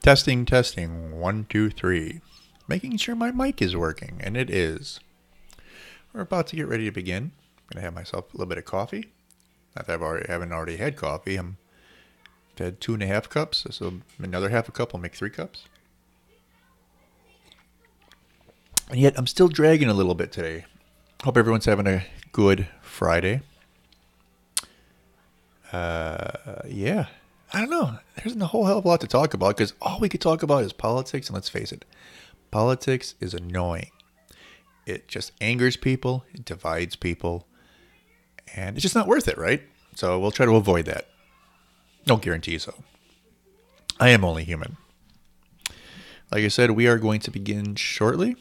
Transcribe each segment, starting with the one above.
Testing, testing. 1, 2, 3. Making sure my mic is working, and it is. We're about to get ready to begin. I'm going to have myself a little bit of coffee. Not that I haven't already had coffee. I've had 2.5 cups, so another half a cup will make 3 cups. And yet, I'm still dragging a little bit today. Hope everyone's having a good Friday. Yeah. I don't know. There's a whole hell of a lot to talk about because all we could talk about is politics. And let's face it, politics is annoying. It just angers people. It divides people. And it's just not worth it, right? So we'll try to avoid that. No guarantee so. I am only human. Like I said, we are going to begin shortly.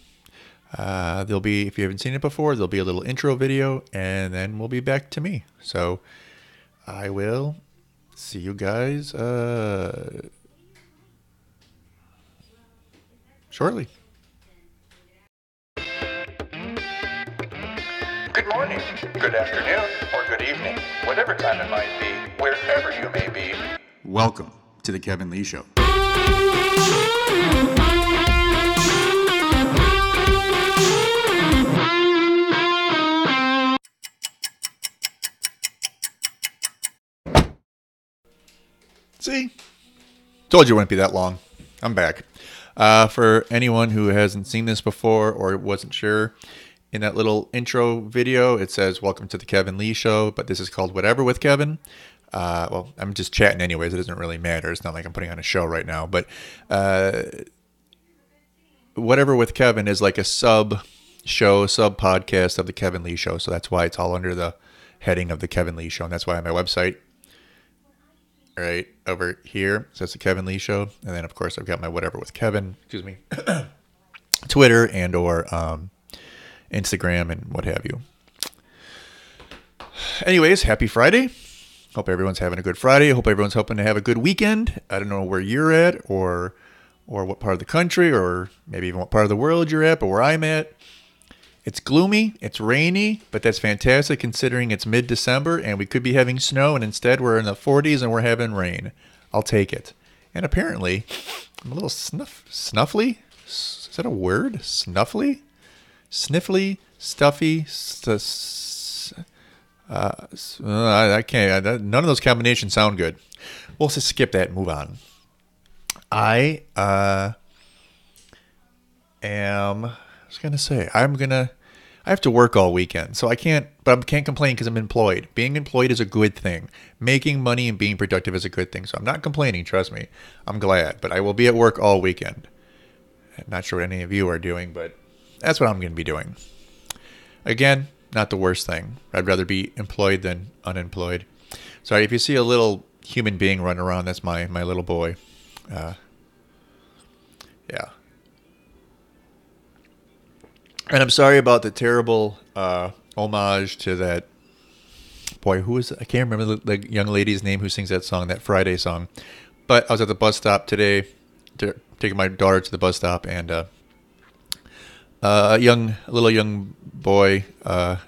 There'll be, if you haven't seen it before, there'll be a little intro video, and then we'll be back to me. So I will see you guys shortly. Good morning, good afternoon, or good evening, whatever time it might be, wherever you may be. Welcome to the Kevin Lee Show. See? Told you it wouldn't be that long. I'm back. For anyone who hasn't seen this before or wasn't sure, in that little intro video, it says, welcome to the Kevin Lee Show, but this is called Whatever with Kevin. Well, I'm just chatting anyways. It doesn't really matter. It's not like I'm putting on a show right now, but Whatever with Kevin is like a sub-show, sub-podcast of the Kevin Lee Show, so that's why it's all under the heading of the Kevin Lee Show, and that's why on my website, right over here says the Kevin Lee Show, and then of course I've got my Whatever with Kevin, Twitter and or Instagram and what have you. Anyways, happy Friday. Hope everyone's having a good Friday. Hope everyone's hoping to have a good weekend. I don't know where you're at or what part of the country or maybe even what part of the world you're at, but where I'm at, it's gloomy, it's rainy, but that's fantastic considering it's mid-December and we could be having snow, and instead we're in the 40s and we're having rain. I'll take it. And apparently, I'm a little snuffly? Is that a word? Snuffly? Sniffly? Stuffy? I can't. None of those combinations sound good. We'll just skip that and move on. I have to work all weekend, so I can't complain because I'm employed. Being employed is a good thing. Making money and being productive is a good thing. So I'm not complaining, trust me. I'm glad, but I will be at work all weekend. I'm not sure what any of you are doing, but that's what I'm going to be doing. Again, not the worst thing. I'd rather be employed than unemployed. Sorry, if you see a little human being running around, that's my little boy. Yeah. And I'm sorry about the terrible homage to that. Boy, who is it? I can't remember the young lady's name who sings that song, that Friday song. But I was at the bus stop today, taking my daughter to the bus stop, and a little young boy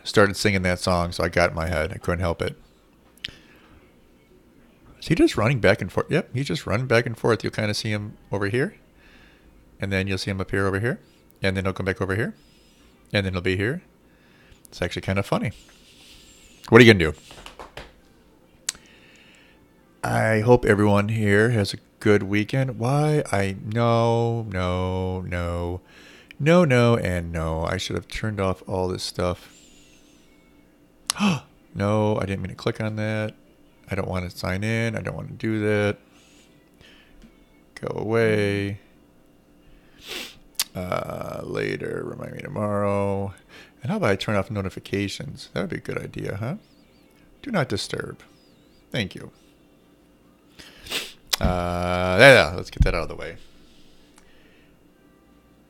started singing that song, so I got it in my head. I couldn't help it. Is he just running back and forth? Yep, he's just running back and forth. You'll kind of see him over here, and then you'll see him appear over here, and then he'll come back over here. And then it'll be here. It's actually kind of funny. What are you going to do? I hope everyone here has a good weekend. Why? No, and no. I should have turned off all this stuff. No, I didn't mean to click on that. I don't want to sign in. I don't want to do that. Go away. Later, remind me tomorrow. And how about I turn off notifications? That would be a good idea, huh? Do not disturb. Thank you. Let's get that out of the way.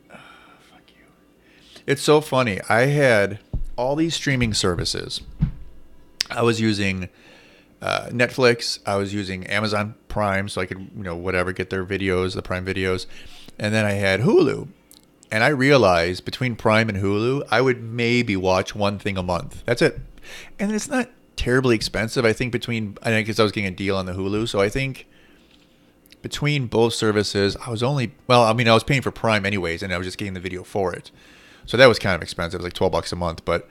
Fuck you. It's so funny. I had all these streaming services. I was using Netflix. I was using Amazon Prime so I could, whatever, get their videos, the Prime videos. And then I had Hulu. And I realized between Prime and Hulu, I would maybe watch one thing a month. That's it. And it's not terribly expensive. I think because I was getting a deal on the Hulu. So I think between both services, I was only, well, I mean, I was paying for Prime anyways, and I was just getting the video for it. So that was kind of expensive. It was like $12 a month, but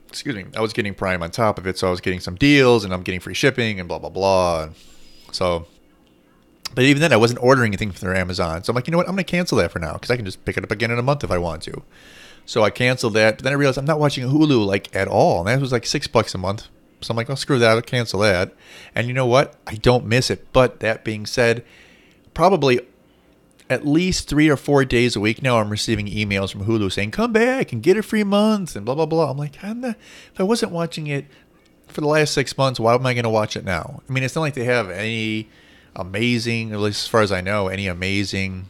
excuse me, I was getting Prime on top of it, so I was getting some deals, and I'm getting free shipping and blah blah blah. So, but even then, I wasn't ordering anything from Amazon. So I'm like, you know what? I'm gonna cancel that for now because I can just pick it up again in a month if I want to. So I canceled that. But then I realized I'm not watching Hulu like at all, and that was like $6 a month. So I'm like, oh, screw that. I'll cancel that. And you know what? I don't miss it. But that being said, probably at least 3 or 4 days a week now, I'm receiving emails from Hulu saying, come back and get a free month and blah, blah, blah. I'm like, if I wasn't watching it for the last 6 months, why am I going to watch it now? I mean, it's not like they have any amazing, at least as far as I know, any amazing,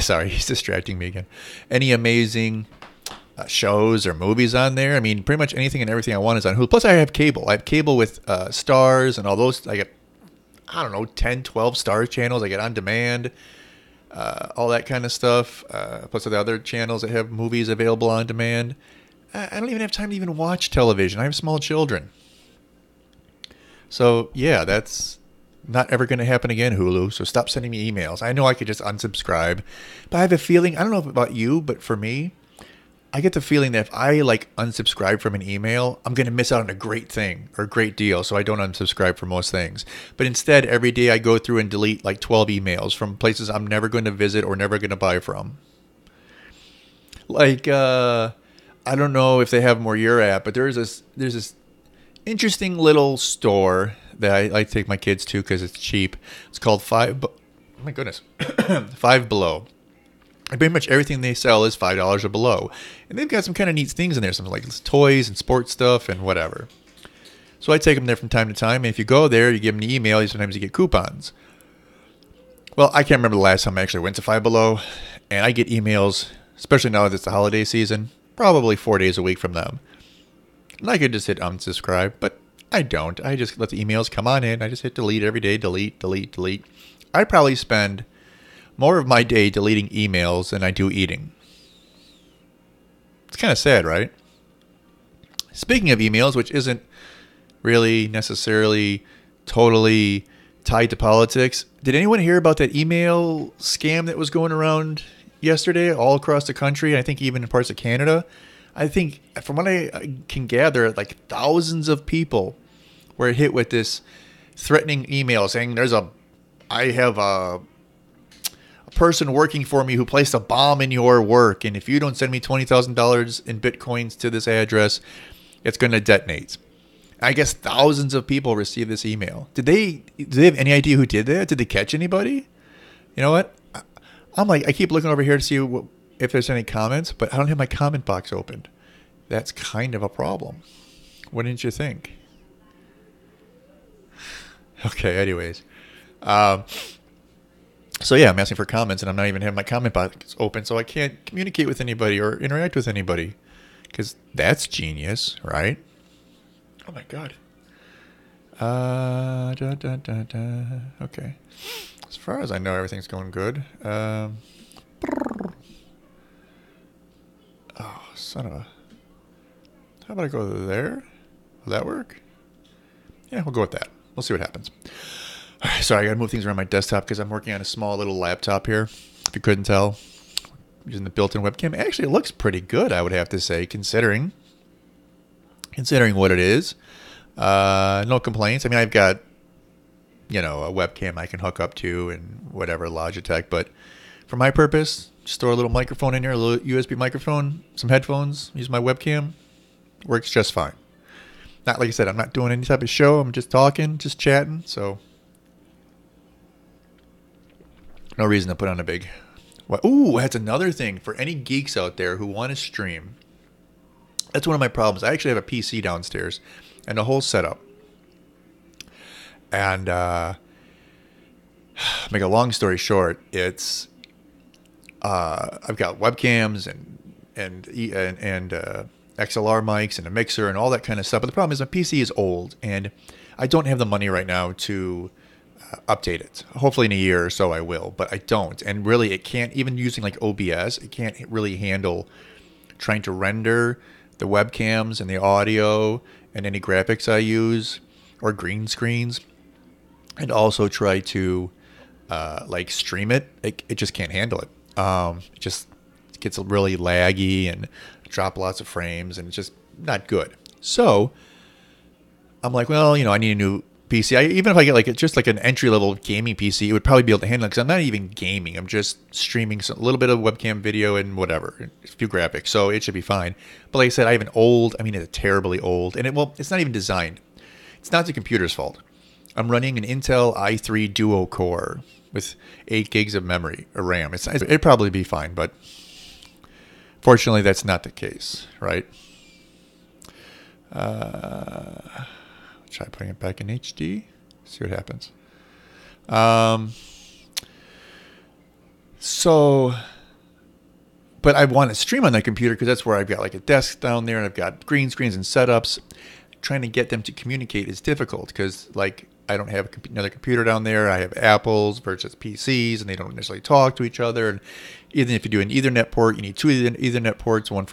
sorry, he's distracting me again. Any amazing shows or movies on there. I mean, pretty much anything and everything I want is on Hulu. Plus, I have cable. I have cable with Stars and all those. I get, I don't know, 10, 12 Stars channels. I get on demand, all that kind of stuff. Plus, the other channels that have movies available on demand. I don't even have time to even watch television. I have small children. So, yeah, that's not ever going to happen again, Hulu. So stop sending me emails. I know I could just unsubscribe. But I have a feeling, I don't know about you, but for me, I get the feeling that if I like unsubscribe from an email, I'm going to miss out on a great thing or a great deal. So I don't unsubscribe for most things. But instead, every day I go through and delete like 12 emails from places I'm never going to visit or never going to buy from. Like, I don't know if they have more your app, but there's this interesting little store that I like to take my kids to because it's cheap. It's called oh my goodness, Five Below. And pretty much everything they sell is $5 or below. And they've got some kind of neat things in there, something like toys and sports stuff and whatever. So I take them there from time to time. And if you go there, you give them an email, sometimes you get coupons. Well, I can't remember the last time I actually went to Five Below. And I get emails, especially now that it's the holiday season, probably 4 days a week from them. And I could just hit unsubscribe, but I don't. I just let the emails come on in. I just hit delete every day, delete, delete, delete. I probably spend more of my day deleting emails than I do eating. It's kind of sad, right? Speaking of emails, which isn't really necessarily totally tied to politics, did anyone hear about that email scam that was going around yesterday all across the country? I think even in parts of Canada. I think from what I can gather, like thousands of people were hit with this threatening email saying I have a person working for me who placed a bomb in your work, and if you don't send me $20,000 in bitcoins to this address, it's going to detonate. I guess thousands of people received this email. Do they have any idea who did that? Did they catch anybody? You know what? I'm like, I keep looking over here to see if there's any comments, but I don't have my comment box opened. That's kind of a problem. Wouldn't you think? Okay, anyways. So yeah, I'm asking for comments, and I'm not even having my comment box open, so I can't communicate with anybody or interact with anybody. Because that's genius, right? Oh my god. Okay. As far as I know, everything's going good. Oh, son of a... How about I go there? Will that work? Yeah, we'll go with that. We'll see what happens. All right, sorry, I gotta move things around my desktop because I'm working on a small little laptop here. If you couldn't tell, using the built-in webcam. Actually, it looks pretty good, I would have to say, considering what it is. No complaints. I mean, I've got, a webcam I can hook up to and whatever, Logitech. But for my purpose, just throw a little microphone in here, a little USB microphone, some headphones, use my webcam. Works just fine. Not like I said, I'm not doing any type of show. I'm just talking, just chatting. So no reason to put on a big... Ooh, that's another thing for any geeks out there who want to stream. That's one of my problems. I actually have a PC downstairs and a whole setup. And make a long story short, it's I've got webcams and XLR mics and a mixer and all that kind of stuff. But the problem is my PC is old and I don't have the money right now to update it. Hopefully in a year or so I will, but I don't. And really it can't, even using like OBS, it can't really handle trying to render the webcams and the audio and any graphics I use or green screens, and also try to like stream it. It just can't handle it. It just gets really laggy and drop lots of frames, and it's just not good. So I'm like, well, I need a new PC. Even if I get just like an entry level gaming PC, it would probably be able to handle it because I'm not even gaming. I'm just streaming a little bit of webcam video and whatever, a few graphics. So it should be fine. But like I said, I have it's terribly old, and it's not even designed. It's not the computer's fault. I'm running an Intel i3 Duo core with 8 gigs of memory or RAM. It'd probably be fine, but fortunately, that's not the case, right? Try putting it back in HD. See what happens. But I want to stream on that computer because that's where I've got like a desk down there, and I've got green screens and setups. Trying to get them to communicate is difficult because like I don't have another computer down there. I have Apples versus PCs, and they don't necessarily talk to each other. And even if you do an Ethernet port, you need 2 Ethernet ports, one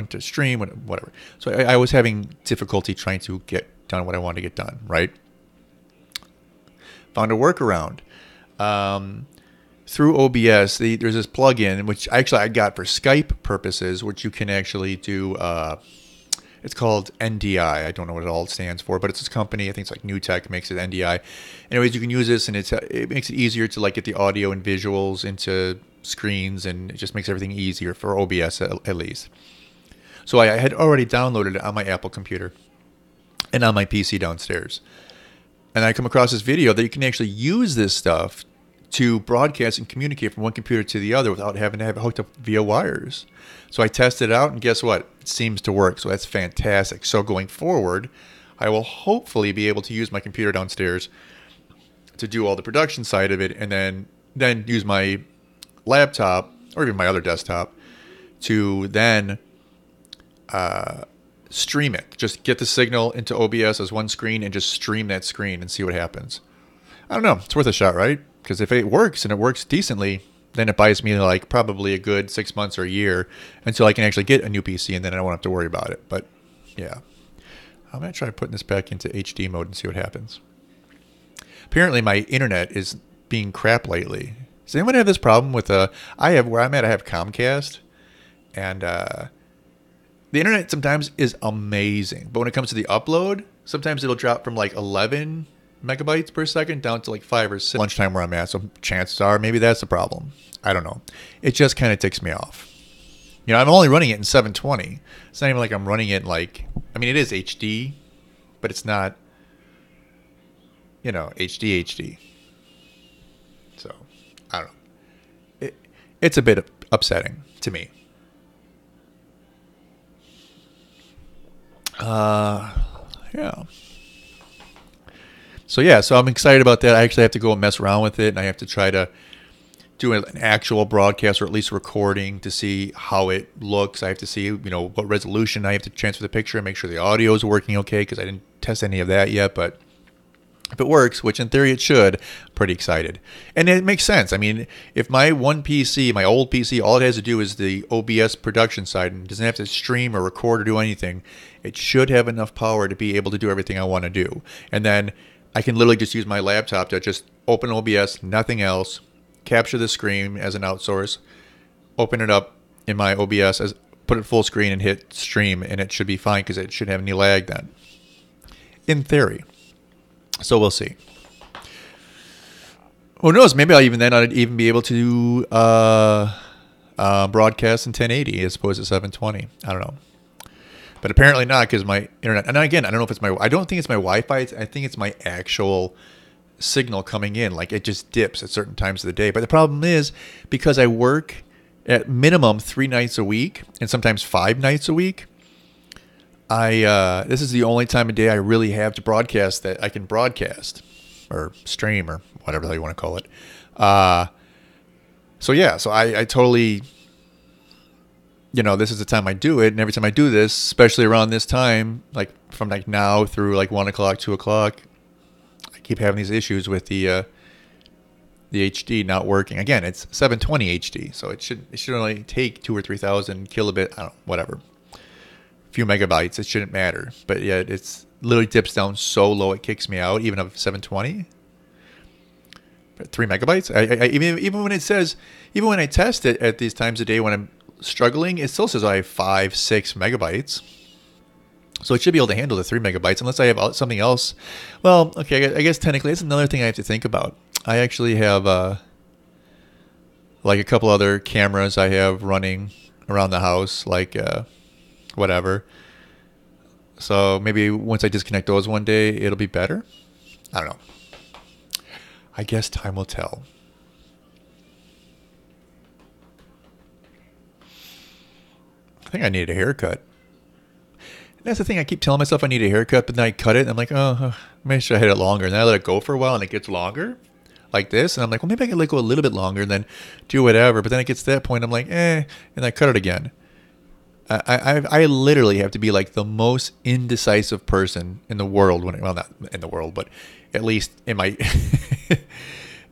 to stream, whatever. So I was having difficulty trying to get done what I wanted to get done, right? Found a workaround. Through OBS, there's this plugin, which actually I got for Skype purposes, which you can actually do. It's called NDI. I don't know what it all stands for, but it's this company. I think it's like New Tech makes it NDI. Anyways, you can use this, and it makes it easier to like get the audio and visuals into screens, and it just makes everything easier for OBS at least. So I had already downloaded it on my Apple computer and on my PC downstairs. And I come across this video that you can actually use this stuff to broadcast and communicate from one computer to the other without having to have it hooked up via wires. So I tested it out, and guess what? It seems to work. So that's fantastic. So going forward, I will hopefully be able to use my computer downstairs to do all the production side of it, and then use my laptop or even my other desktop to then stream it. Just get the signal into OBS as one screen and just stream that screen and see what happens. I don't know. It's worth a shot, right? Because if it works and it works decently, then it buys me like probably a good 6 months or a year until I can actually get a new PC, and then I won't have to worry about it. But yeah, I'm going to try putting this back into HD mode and see what happens. Apparently my internet is being crap lately. Does anyone have this problem with where I'm at, I have Comcast, and the internet sometimes is amazing, but when it comes to the upload, sometimes it'll drop from like 11 megabytes per second down to like 5 or 6. Lunchtime where I'm at, so chances are maybe that's the problem. I don't know. It just kind of ticks me off. I'm only running it in 720. It's not even like I'm running it it is HD, but it's not, HD. So, I don't know. It's a bit upsetting to me. Yeah. So I'm excited about that. I actually have to go and mess around with it, and I have to try to do an actual broadcast or at least recording to see how it looks. I have to see, what resolution I have to transfer the picture and make sure the audio is working okay, because I didn't test any of that yet. But if it works, which in theory it should, I'm pretty excited. And it makes sense. If my old PC, all it has to do is the OBS production side and doesn't have to stream or record or do anything, it should have enough power to be able to do everything I want to do. And then I can literally just use my laptop to just open OBS, nothing else, capture the screen as an outsource, open it up in my OBS, put it full screen and hit stream, and it should be fine because it shouldn't have any lag then. In theory. So we'll see. Who knows? Maybe I'd even be able to broadcast in 1080 as opposed to 720. I don't know. But apparently not, because my internet. And again, I don't know if it's I don't think it's my Wi-Fi. I think it's my actual signal coming in. Like it just dips at certain times of the day. But the problem is, because I work at minimum 3 nights a week and sometimes 5 nights a week, this is the only time of day I really have to broadcast that I can broadcast or stream or whatever the hell you want to call it. So I totally, this is the time I do it. And every time I do this, especially around this time, like from like now through like 1 o'clock, 2 o'clock, I keep having these issues with the HD not working. Again, it's 720 HD, so it should only take 2,000 or 3,000 kilobit, I don't know, whatever. Few megabytes, it shouldn't matter. But yeah, it's literally dips down so low it kicks me out, even of 720. 3 megabytes. Even when it says, even when I test it at these times of day when I'm struggling, it still says I have 5-6 megabytes. So it should be able to handle the 3 megabytes unless I have something else. Well, okay, I guess technically that's another thing I have to think about. I actually have like a couple other cameras I have running around the house, like whatever. So maybe once I disconnect those one day, it'll be better. I don't know. I guess time will tell. I think I need a haircut. And that's the thing. I keep telling myself I need a haircut, but then I cut it, and I'm like, oh, maybe I should have hit it longer. And then I let it go for a while, and it gets longer, like this. And I'm like, well, maybe I can let go a little bit longer, and then do whatever. But then it gets to that point, I'm like, and I cut it again. I literally have to be like the most indecisive person in the world well, not in the world, but at least in my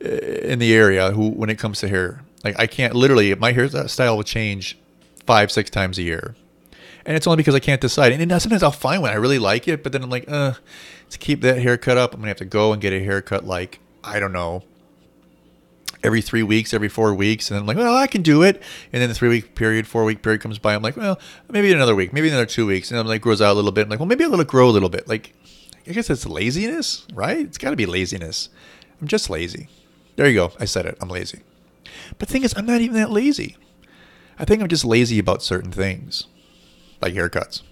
in the area when it comes to hair. Like I can't literally, my hairstyle will change 5-6 times a year, and it's only because I can't decide. And sometimes I'll find one I really like it, but then I'm like, to keep that haircut up, I'm gonna have to go and get a haircut like, I don't know, every 3 weeks, every 4 weeks. And then I'm like, well, I can do it. And then the 3-week period, 4-week period comes by. I'm like, well, maybe another week, maybe another 2 weeks. And then like grows out a little bit. I'm like, well, maybe I'll let it grow a little bit. Like, I guess it's laziness, right? It's got to be laziness. I'm just lazy. There you go. I said it. I'm lazy. But the thing is, I'm not even that lazy. I think I'm just lazy about certain things, like haircuts.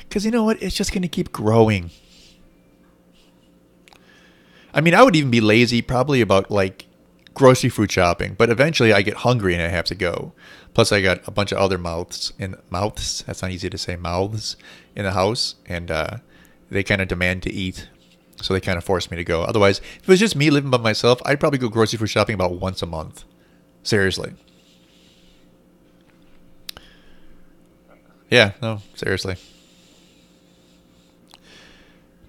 Because you know what? It's just going to keep growing. I mean, I would even be lazy probably about like grocery food shopping, but eventually I get hungry and I have to go. Plus I got a bunch of other mouths, that's not easy to say, mouths in the house, and they kind of demand to eat, so they kind of force me to go. Otherwise, if it was just me living by myself, I'd probably go grocery food shopping about once a month. Seriously. Yeah, no, seriously.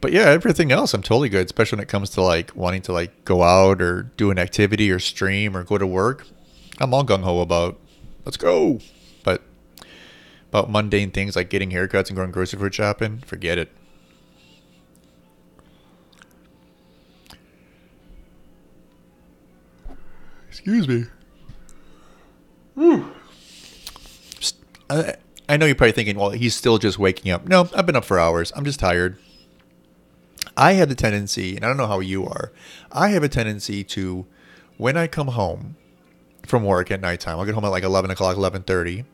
But yeah, everything else I'm totally good, especially when it comes to like wanting to like go out or do an activity or stream or go to work. I'm all gung-ho about, let's go. But about mundane things like getting haircuts and going grocery food shopping, forget it. Excuse me. I know you're probably thinking, well, he's still just waking up. No, I've been up for hours. I'm just tired. I have the tendency, and I don't know how you are, I have a tendency to, when I come home from work at nighttime, I'll get home at like 11 o'clock, 11:30,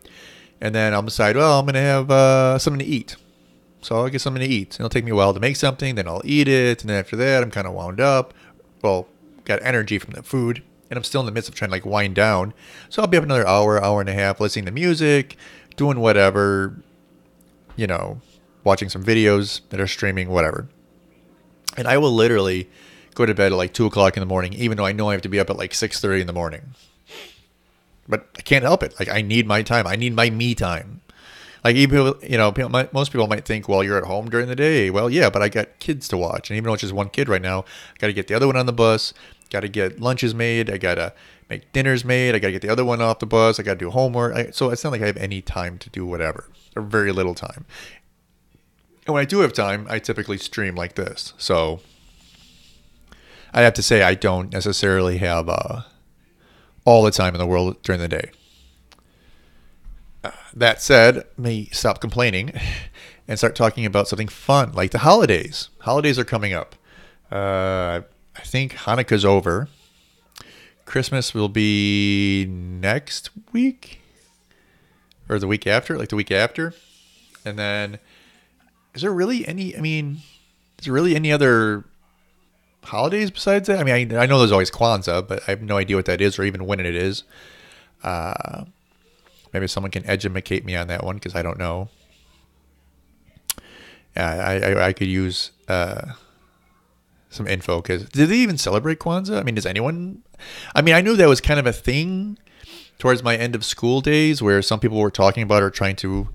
and then I'll decide, well, I'm going to have something to eat. So I'll get something to eat. It'll take me a while to make something, then I'll eat it, and then after that, I'm kind of wound up. Well, got energy from the food, and I'm still in the midst of trying to like wind down. So I'll be up another hour, hour and a half, listening to music, doing whatever, you know, watching some videos that are streaming, whatever. And I will literally go to bed at like 2 o'clock in the morning, even though I know I have to be up at like 6:30 in the morning. But I can't help it. Like, I need my time. I need my me time. Like, even, you know, most people might think, well, you're at home during the day. Well, yeah, but I got kids to watch. And even though it's just one kid right now, I got to get the other one on the bus. Got to get lunches made. I got to make dinners made. I got to get the other one off the bus. I got to do homework. So it's not like I have any time to do whatever, or very little time. And when I do have time, I typically stream like this. So I have to say I don't necessarily have all the time in the world during the day. That said, let me stop complaining and start talking about something fun, like the holidays. Holidays are coming up. I think Hanukkah's over. Christmas will be next week or the week after, like the week after. And then is there really any other holidays besides that? I mean, I know there's always Kwanzaa, but I have no idea what that is or even when it is. Maybe someone can educate me on that one because I don't know. I could use some info because did they even celebrate Kwanzaa? I mean, does anyone? I mean, I knew that was kind of a thing towards my end of school days where some people were talking about or trying to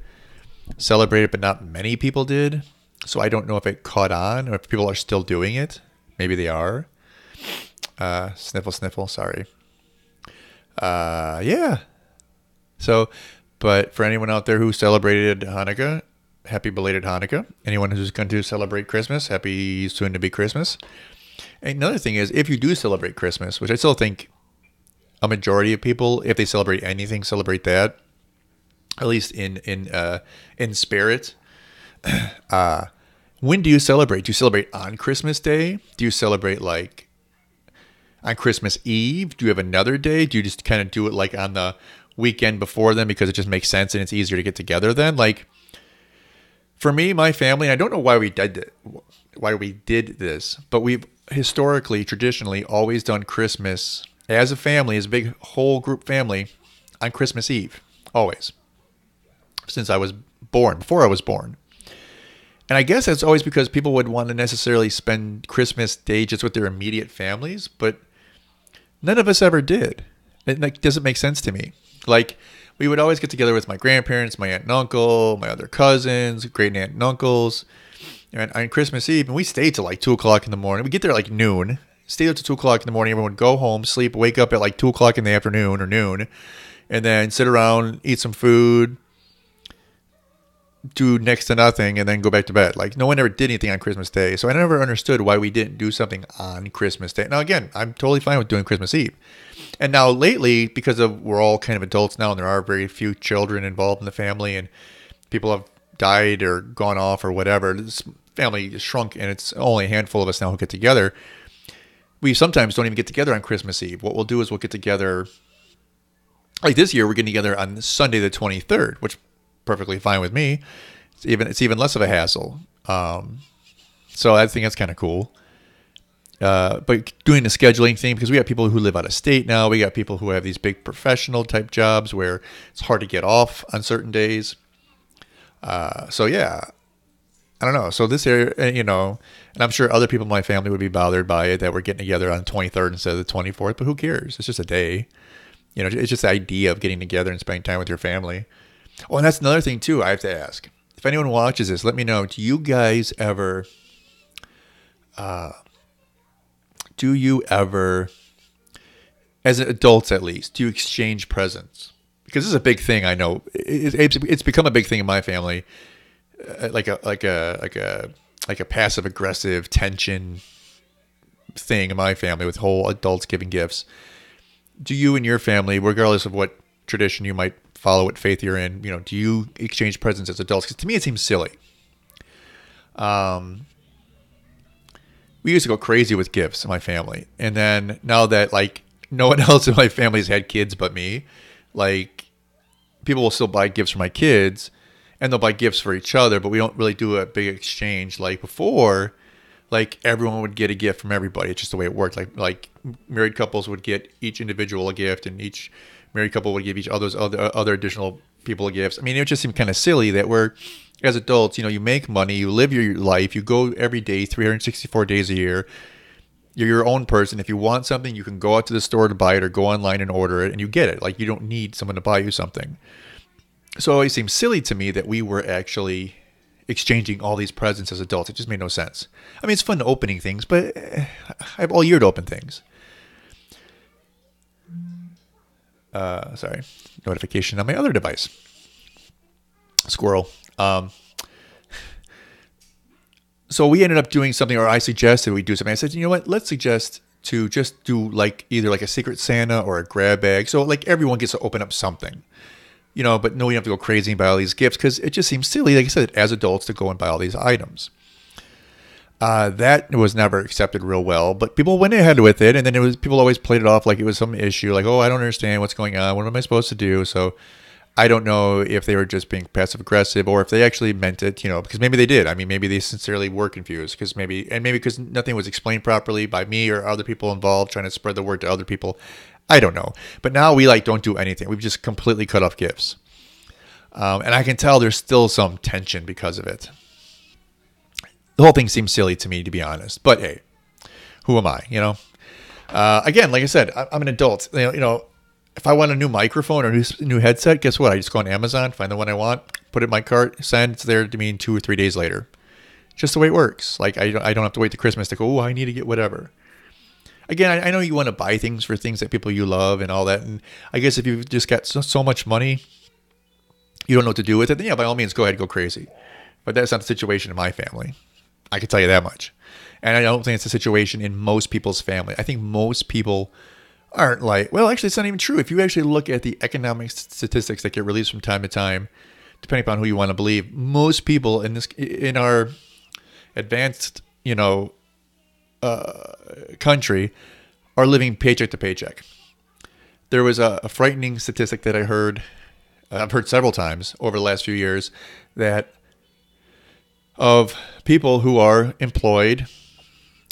celebrate it, but not many people did. So I don't know if it caught on or if people are still doing it. Maybe they are. Sniffle, sniffle. Sorry. Yeah. So, but for anyone out there who celebrated Hanukkah, happy belated Hanukkah. Anyone who's going to celebrate Christmas, happy soon to be Christmas. And another thing is, if you do celebrate Christmas, which I still think a majority of people, if they celebrate anything, celebrate that, at least in spirit. When do you celebrate? Do you celebrate on Christmas Day? Do you celebrate like on Christmas Eve? Do you have another day? Do you just kind of do it like on the weekend before then because it just makes sense and it's easier to get together then? Like for me, my family, and I don't know why we did this, but we've historically, traditionally always done Christmas as a family, as a big whole group family on Christmas Eve. Always. Since I was born, before I was born. And I guess that's always because people would want to necessarily spend Christmas Day just with their immediate families, but none of us ever did. It doesn't make sense to me. Like, we would always get together with my grandparents, my aunt and uncle, my other cousins, great aunt and uncles, and on Christmas Eve, and we stayed till like 2 o'clock in the morning. We get there like noon, stay there till 2 o'clock in the morning. Everyone would go home, sleep, wake up at like 2 o'clock in the afternoon or noon, and then sit around, eat some food, do next to nothing, and then go back to bed. Like, no one ever did anything on Christmas Day. So I never understood why we didn't do something on Christmas Day. Now, again, I'm totally fine with doing Christmas Eve. And now lately, because we're all kind of adults now and there are very few children involved in the family and people have died or gone off or whatever, this family is shrunk and it's only a handful of us now who get together. We sometimes don't even get together on Christmas Eve. What we'll do is we'll get together, like this year, we're getting together on Sunday the 23rd, which perfectly fine with me. It's even less of a hassle. So I think that's kind of cool. But doing the scheduling thing, because we got people who live out of state now, we got people who have these big professional type jobs where it's hard to get off on certain days. So yeah, I don't know. So this area, and I'm sure other people in my family would be bothered by it that we're getting together on the 23rd instead of the 24th. But who cares? It's just a day. It's just the idea of getting together and spending time with your family. Oh, and that's another thing too. I have to ask, if anyone watches this, let me know. Do you guys ever, as adults at least, do you exchange presents? Because this is a big thing. I know it's become a big thing in my family, like a passive aggressive tension thing in my family with whole adults giving gifts. Do you and your family, regardless of what tradition you might follow, what faith you're in, do you exchange presents as adults? Because to me, it seems silly. We used to go crazy with gifts in my family. And then now that like no one else in my family has had kids but me, like people will still buy gifts for my kids and they'll buy gifts for each other, but we don't really do a big exchange like before. Like everyone would get a gift from everybody. It's just the way it worked. Like married couples would get each individual a gift, and each married couple would give each other additional people gifts. I mean, it just seemed kind of silly that we're, as adults, you make money, you live your life, you go every day, 364 days a year. You're your own person. If you want something, you can go out to the store to buy it or go online and order it, and you get it. Like, you don't need someone to buy you something. So it always seemed silly to me that we were actually exchanging all these presents as adults. It just made no sense. I mean, it's fun opening things, but I have all year to open things. Sorry, notification on my other device. Squirrel. So we ended up doing something, or I suggested we do something. I said, you know what? Let's suggest to just do either a Secret Santa or a grab bag. So everyone gets to open up something, but no, you have to go crazy and buy all these gifts because it just seems silly, like I said, as adults to go and buy all these items. That was never accepted real well, but people went ahead with it, and then people always played it off like it was some issue, like, oh, I don't understand what's going on. What am I supposed to do? So I don't know if they were just being passive aggressive or if they actually meant it, because maybe they did. I mean, maybe they sincerely were confused because maybe because nothing was explained properly by me or other people involved trying to spread the word to other people. I don't know. But now we don't do anything. We've just completely cut off gifts. And I can tell there's still some tension because of it. The whole thing seems silly to me, to be honest. But hey, who am I? Again, like I said, I'm an adult. If I want a new microphone or a new headset, guess what? I just go on Amazon, find the one I want, put it in my cart, send. It's there to me in 2 or 3 days later. Just the way it works. Like I don't have to wait to Christmas to go, oh, I need to get whatever. Again, I know you want to buy things for things that people you love and all that. And I guess if you've just got so much money, you don't know what to do with it, then yeah, by all means, go ahead and go crazy. But that's not the situation in my family. I can tell you that much. And I don't think it's a situation in most people's family. I think most people aren't like, well, actually, it's not even true. If you actually look at the economic statistics that get released from time to time, depending upon who you want to believe, most people in our advanced, country are living paycheck to paycheck. There was a frightening statistic that I've heard several times over the last few years, that of people who are employed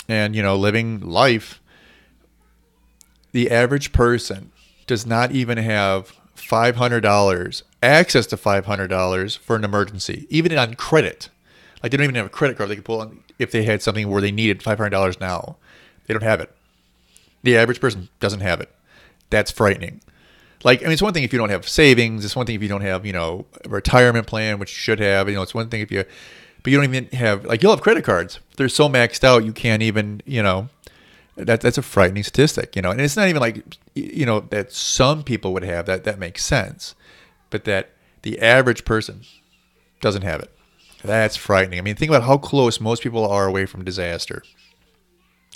and, living life, the average person does not even have $500, access to $500 for an emergency, even on credit. Like, they don't even have a credit card they could pull on if they had something where they needed $500 now. They don't have it. The average person doesn't have it. That's frightening. Like, I mean, it's one thing if you don't have savings. It's one thing if you don't have, a retirement plan, which you should have. It's one thing but you don't even have, like, you'll have credit cards. They're so maxed out, you can't even, that's a frightening statistic, and it's not even like, that some people would have that. That makes sense. But that the average person doesn't have it. That's frightening. I mean, think about how close most people are away from disaster.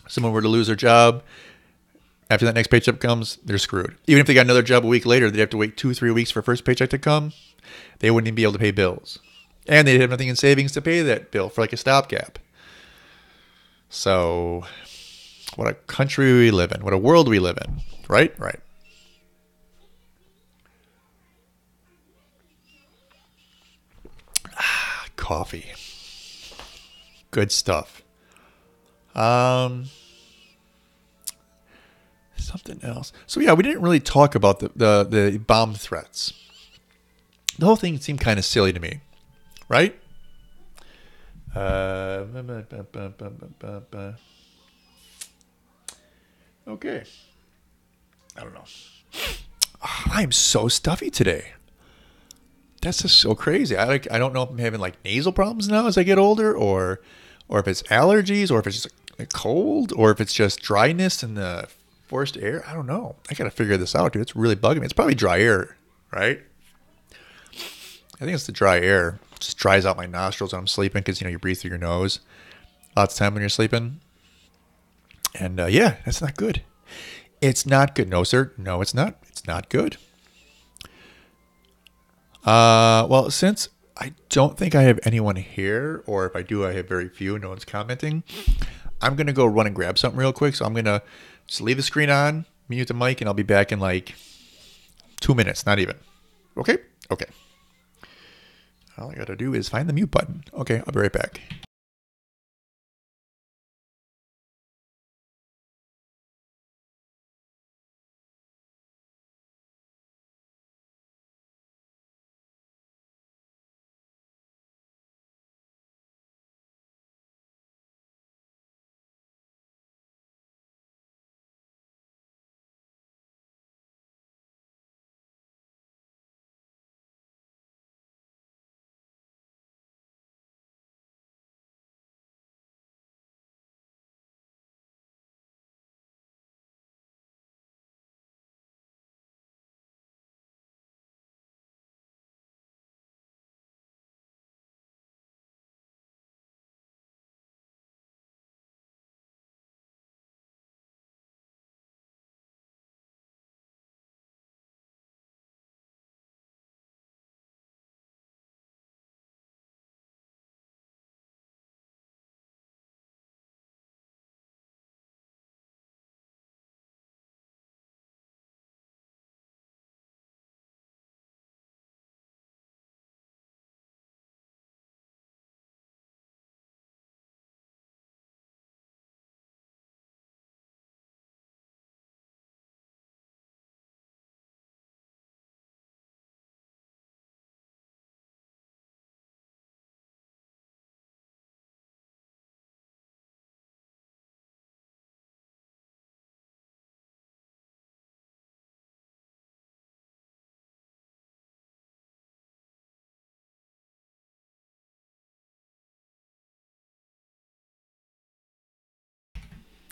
Someone were to lose their job, after that next paycheck comes, they're screwed. Even if they got another job a week later, they'd have to wait 2-3 weeks for first paycheck to come. They wouldn't even be able to pay bills. And they'd have nothing in savings to pay that bill for, like, a stopgap. So, what a country we live in. What a world we live in. Right? Right. Coffee. Good stuff. Something else. So yeah, we didn't really talk about the bomb threats. The whole thing seemed kind of silly to me, right? Okay. I don't know. I'm so stuffy today. That's just so crazy. I don't know if I'm having, like, nasal problems now as I get older, or if it's allergies, or if it's just a cold, or if it's just dryness in the forced air. I don't know. I got to figure this out, dude. It's really bugging me. It's probably dry air, right? I think it's the dry air. It just dries out my nostrils when I'm sleeping because, you breathe through your nose lots of time when you're sleeping. And yeah, that's not good. It's not good. No, sir. No, it's not. It's not good. Well, since I don't think I have anyone here, or if I do, I have very few, no one's commenting, I'm going to go run and grab something real quick. So I'm going to just leave the screen on, mute the mic, and I'll be back in like 2 minutes, not even. Okay? Okay. All I got to do is find the mute button. Okay, I'll be right back.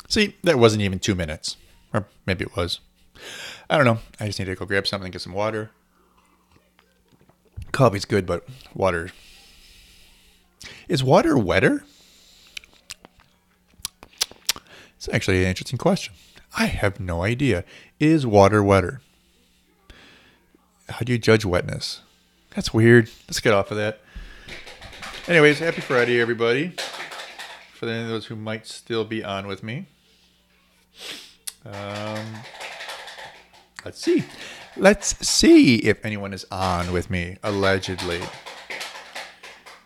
See, that wasn't even 2 minutes. Or maybe it was. I don't know. I just need to go grab something, get some water. Coffee's good, but water. Is water wetter? It's actually an interesting question. I have no idea. Is water wetter? How do you judge wetness? That's weird. Let's get off of that. Anyways, happy Friday, everybody. For any of those who might still be on with me. Let's see. Let's see if anyone is on with me, allegedly.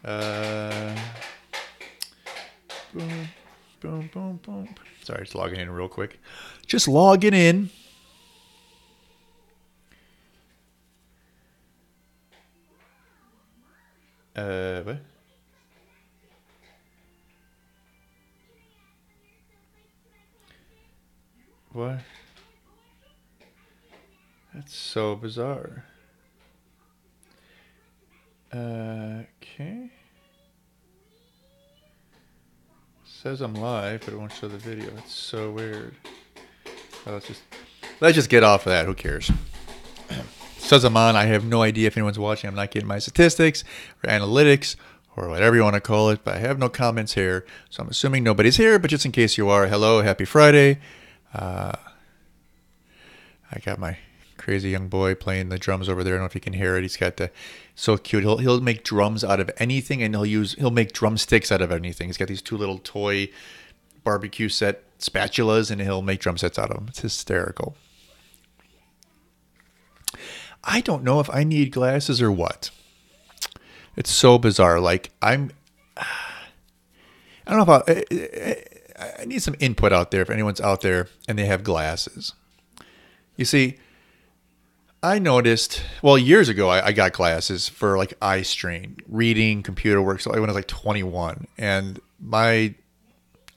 Boom, boom, boom, boom. Sorry, just logging in real quick. Just logging in. What? What? That's so bizarre. Okay. Says I'm live, but it won't show the video. It's so weird. Oh, let's just get off of that. Who cares? Says I'm on. I have no idea if anyone's watching. I'm not getting my statistics or analytics or whatever you want to call it, but I have no comments here, so I'm assuming nobody's here. But just in case you are, hello, happy Friday. I got my crazy young boy playing the drums over there. I don't know if you can hear it. He's got so cute. He'll make drums out of anything, and he'll make drumsticks out of anything. He's got these two little toy barbecue set spatulas, and he'll make drum sets out of them. It's hysterical. I don't know if I need glasses or what. It's so bizarre. Like I don't know if I need some input out there if anyone's out there and they have glasses. You see, I noticed, well, years ago, I got glasses for like eye strain, reading, computer work. So when I was like 21, and my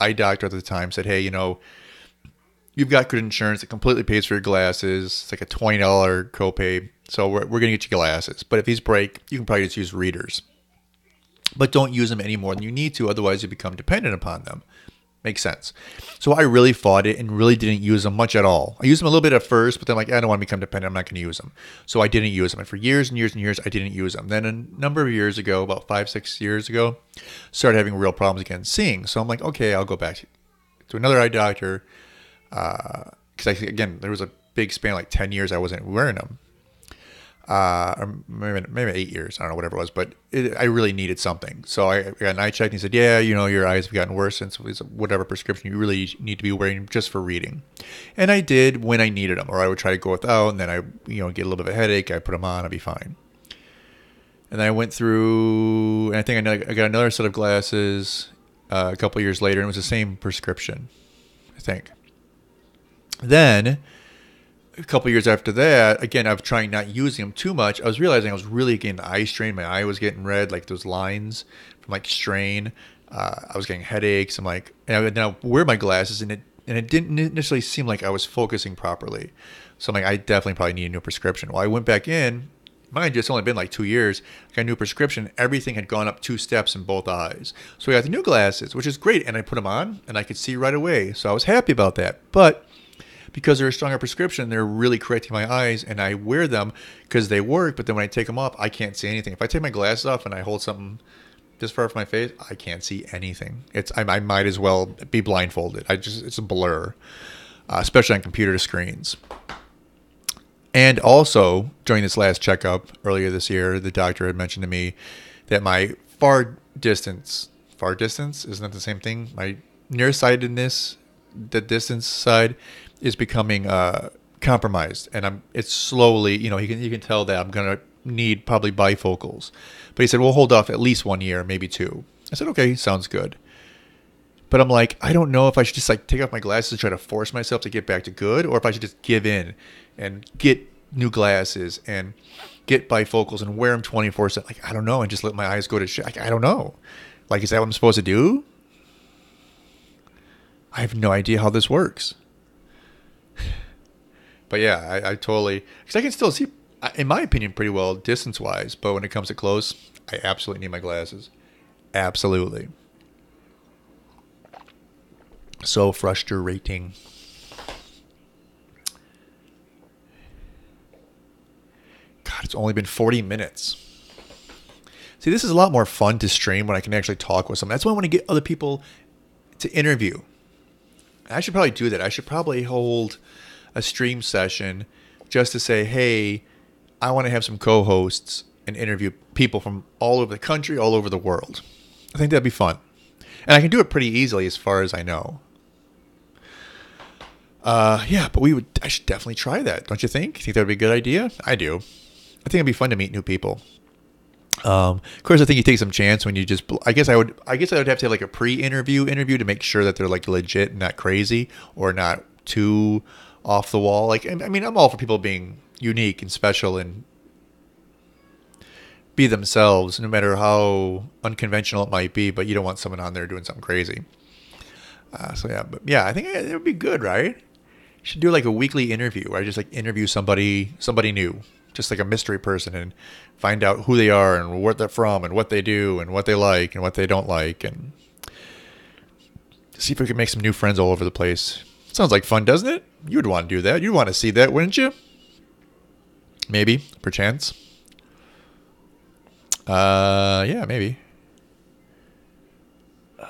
eye doctor at the time said, hey, you've got good insurance. It completely pays for your glasses. It's like a $20 copay. So we're going to get you glasses. But if these break, you can probably just use readers. But don't use them any more than you need to. Otherwise, you become dependent upon them. Makes sense. So I really fought it and really didn't use them much at all. I used them a little bit at first, but then I don't want to become dependent. I'm not going to use them. So I didn't use them. And for years and years and years, I didn't use them. Then a number of years ago, about 5-6 years ago, started having real problems again seeing. So I'm like, okay, I'll go back to another eye doctor. Because again, there was a big span, like 10 years I wasn't wearing them. Or maybe 8 years. I don't know, whatever it was. But I really needed something. So I got an eye check, and he said, yeah, your eyes have gotten worse since whatever prescription you really need to be wearing just for reading. And I did when I needed them. Or I would try to go without, and then I get a little bit of a headache. I put them on, I'd be fine. And then I went through, and I think I got another set of glasses a couple years later, and it was the same prescription, I think. Then a couple years after that, again, I was trying not using them too much. I was realizing I was really getting eye strain. My eye was getting red, like those lines from like strain. I was getting headaches. I'm like, and I would now wear my glasses, and it didn't initially seem like I was focusing properly. So I'm like, I definitely probably need a new prescription. Well, I went back in. Mind you, it's only been like 2 years. I got a new prescription. Everything had gone up 2 steps in both eyes. So I got the new glasses, which is great. And I put them on, and I could see right away. So I was happy about that. But because they're a stronger prescription, they're really correcting my eyes, and I wear them because they work. But then when I take them off, I can't see anything. If I take my glasses off and I hold something this far from my face, I can't see anything. I might as well be blindfolded. It's a blur, especially on computer screens. And also, during this last checkup earlier this year, the doctor had mentioned to me that my far distance, isn't that the same thing? My nearsightedness, the distance side, is becoming compromised, and it's slowly, you can tell that I'm gonna need probably bifocals. But he said we'll hold off at least 1 year, maybe 2. I said okay, sounds good. But I'm like, I don't know if I should just like take off my glasses and try to force myself to get back to good, or if I should just give in and get new glasses and get bifocals and wear them 24/7. Like I don't know, and just let my eyes go to shit. Like I don't know. Like is that what I'm supposed to do? I have no idea how this works. But yeah, I totally, because I can still see, in my opinion, pretty well distance-wise. But when it comes to close, I absolutely need my glasses. Absolutely. So frustrating. God, it's only been 40 minutes. See, this is a lot more fun to stream when I can actually talk with someone. That's why I want to get other people to interview. I should probably do that. I should probably hold a stream session just to say, hey, I want to have some co-hosts and interview people from all over the country, all over the world. I think that'd be fun. And I can do it pretty easily as far as I know. Yeah, but I should definitely try that. Don't you think? Think that would be a good idea? I do. I think it'd be fun to meet new people. Of course, I think you take some chance when you just. I guess I would have to have like a pre-interview to make sure that they're like legit and not crazy or not too off the wall. Like, I mean, I'm all for people being unique and special and be themselves, no matter how unconventional it might be. But you don't want someone on there doing something crazy. So yeah, but yeah, I think it would be good, right? You should do like a weekly interview where I just like interview somebody new, just like a mystery person, and find out who they are and where they're from and what they do and what they like and what they don't like, and see if we can make some new friends all over the place. Sounds like fun, doesn't it? You would want to do that. You'd want to see that, wouldn't you? Maybe, perchance. Yeah, maybe. I'm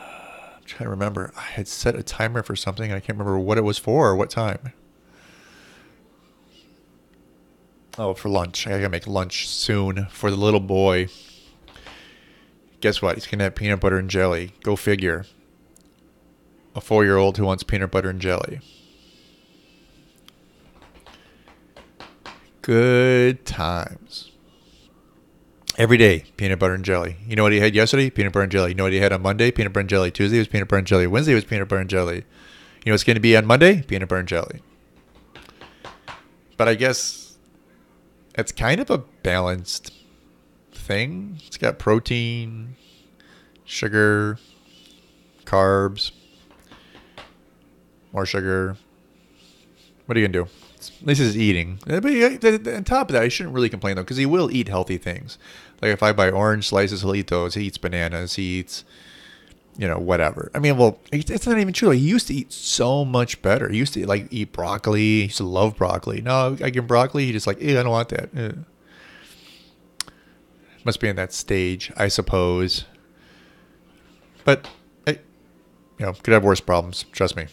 trying to remember. I had set a timer for something, and I can't remember what it was for or what time. Oh, for lunch. I gotta make lunch soon for the little boy. Guess what? He's gonna have peanut butter and jelly. Go figure. A 4-year-old who wants peanut butter and jelly. Good times. Every day, peanut butter and jelly. You know what he had yesterday? Peanut butter and jelly. You know what he had on Monday? Peanut butter and jelly. Tuesday was peanut butter and jelly. Wednesday was peanut butter and jelly. You know what's going to be on Monday? Peanut butter and jelly. But I guess it's kind of a balanced thing. It's got protein, sugar, carbs, more sugar. What are you going to do? At least he's eating. But on top of that, I shouldn't really complain, though, because he will eat healthy things. Like if I buy orange slices, he'll eat those. He eats bananas. He eats, whatever. I mean, well, it's not even true. He used to eat so much better. He used to eat broccoli. He used to love broccoli. No, I give him broccoli. He's just like, I don't want that. Must be in that stage, I suppose. But, hey, could have worse problems. Trust me.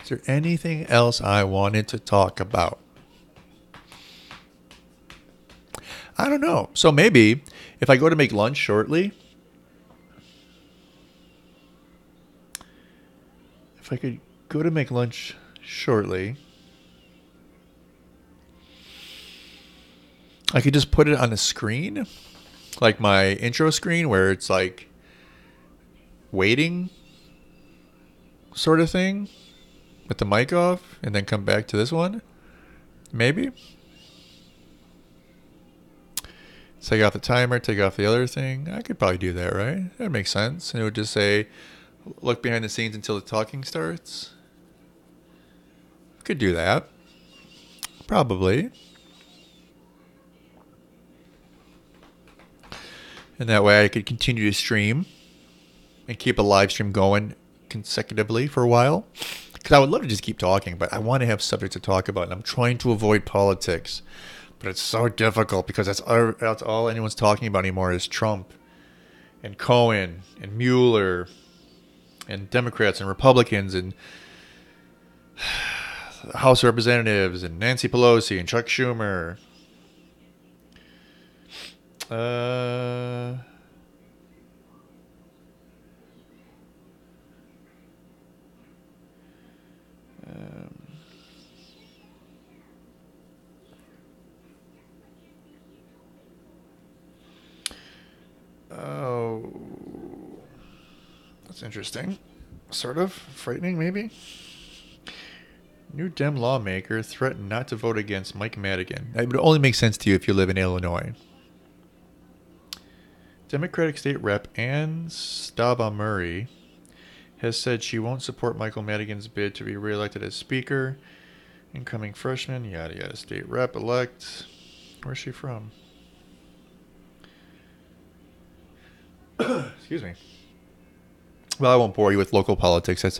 Is there anything else I wanted to talk about? I don't know. So maybe if I go to make lunch shortly, if I could go to make lunch shortly, I could just put it on the screen, like my intro screen where it's like waiting sort of thing, with the mic off, and then come back to this one. Maybe. Take off the timer, take off the other thing. I could probably do that, right? That makes sense. And it would just say, look behind the scenes until the talking starts. Could do that. Probably. And that way I could continue to stream and keep a live stream going consecutively for a while. Because I would love to just keep talking, but I want to have subjects to talk about. And I'm trying to avoid politics. But it's so difficult because that's all anyone's talking about anymore is Trump and Cohen and Mueller and Democrats and Republicans and House of Representatives and Nancy Pelosi and Chuck Schumer. Oh, that's interesting. Sort of frightening, maybe. New Dem lawmaker threatened not to vote against Mike Madigan. That would only make sense to you if you live in Illinois. Democratic State Rep Ann Staba Murray has said she won't support Michael Madigan's bid to be reelected as Speaker. Incoming freshman, yada yada, State Rep elect. Where's she from? Excuse me. Well, I won't bore you with local politics. That's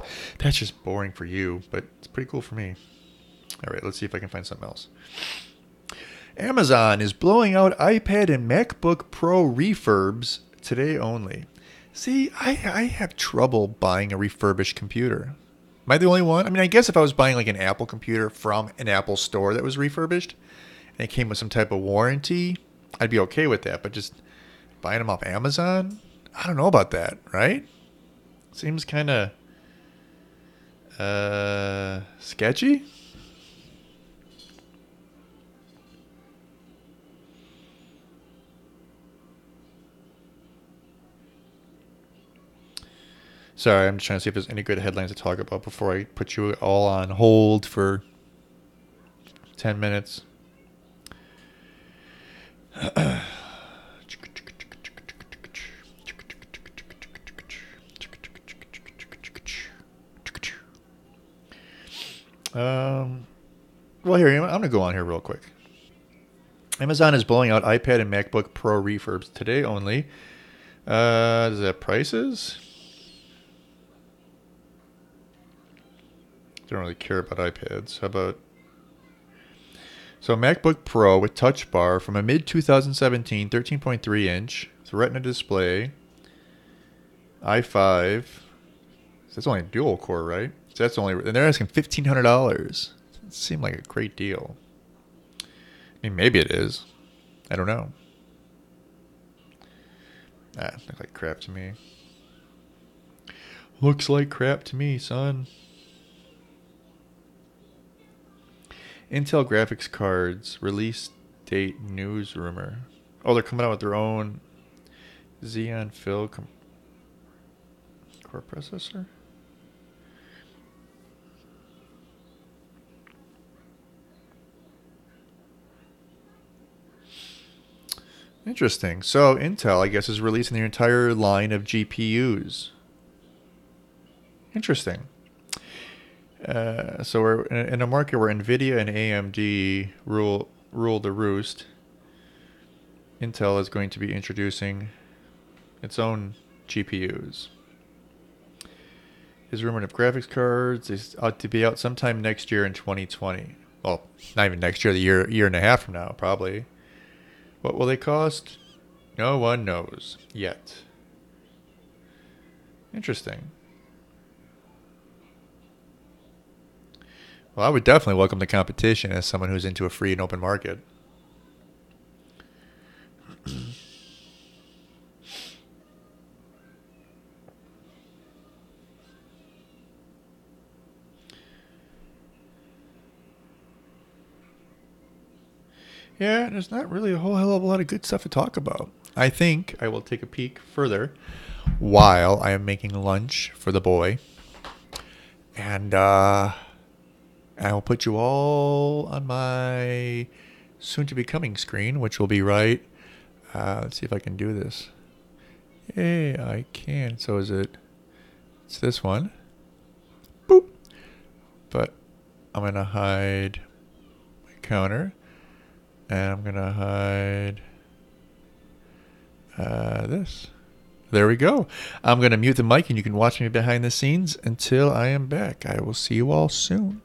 just boring for you, but it's pretty cool for me. All right, let's see if I can find something else. Amazon is blowing out iPad and MacBook Pro refurbs today only. See, I have trouble buying a refurbished computer. Am I the only one? I mean, I guess if I was buying like an Apple computer from an Apple store that was refurbished and it came with some type of warranty, I'd be okay with that. But just buying them off Amazon, I don't know about that, right? Seems kind of sketchy. Sorry, I'm just trying to see if there's any good headlines to talk about before I put you all on hold for 10 minutes. Well, here, I'm going to go on here real quick. Amazon is blowing out iPad and MacBook Pro refurbs today only. Does that prices? Don't really care about iPads. How about... So MacBook Pro with Touch Bar from a mid-2017 13.3 inch. It's a Retina display. i5. That's only dual core, right? So that's only... And they're asking $1,500. It seemed like a great deal. I mean, maybe it is. I don't know. Looks like crap to me. Looks like crap to me, son. Intel graphics cards release date news rumor. Oh, they're coming out with their own Xeon Phil core processor. Interesting. So Intel, I guess, is releasing their entire line of GPUs. Interesting. So we're in a market where Nvidia and AMD rule the roost. Intel is going to be introducing its own GPUs. Is rumored of graphics cards is ought to be out sometime next year in 2020. Well, not even next year, the year and a half from now, probably. What will they cost? No one knows yet. Interesting. Well, I would definitely welcome the competition as someone who's into a free and open market. Yeah, there's not really a whole hell of a lot of good stuff to talk about. I think I will take a peek further while I am making lunch for the boy. And I will put you all on my soon to be coming screen, which will be right. Let's see if I can do this. Hey, I can. So is it? It's this one. Boop. But I'm going to hide my counter. And I'm going to hide this. There we go. I'm going to mute the mic and you can watch me behind the scenes until I am back. I will see you all soon.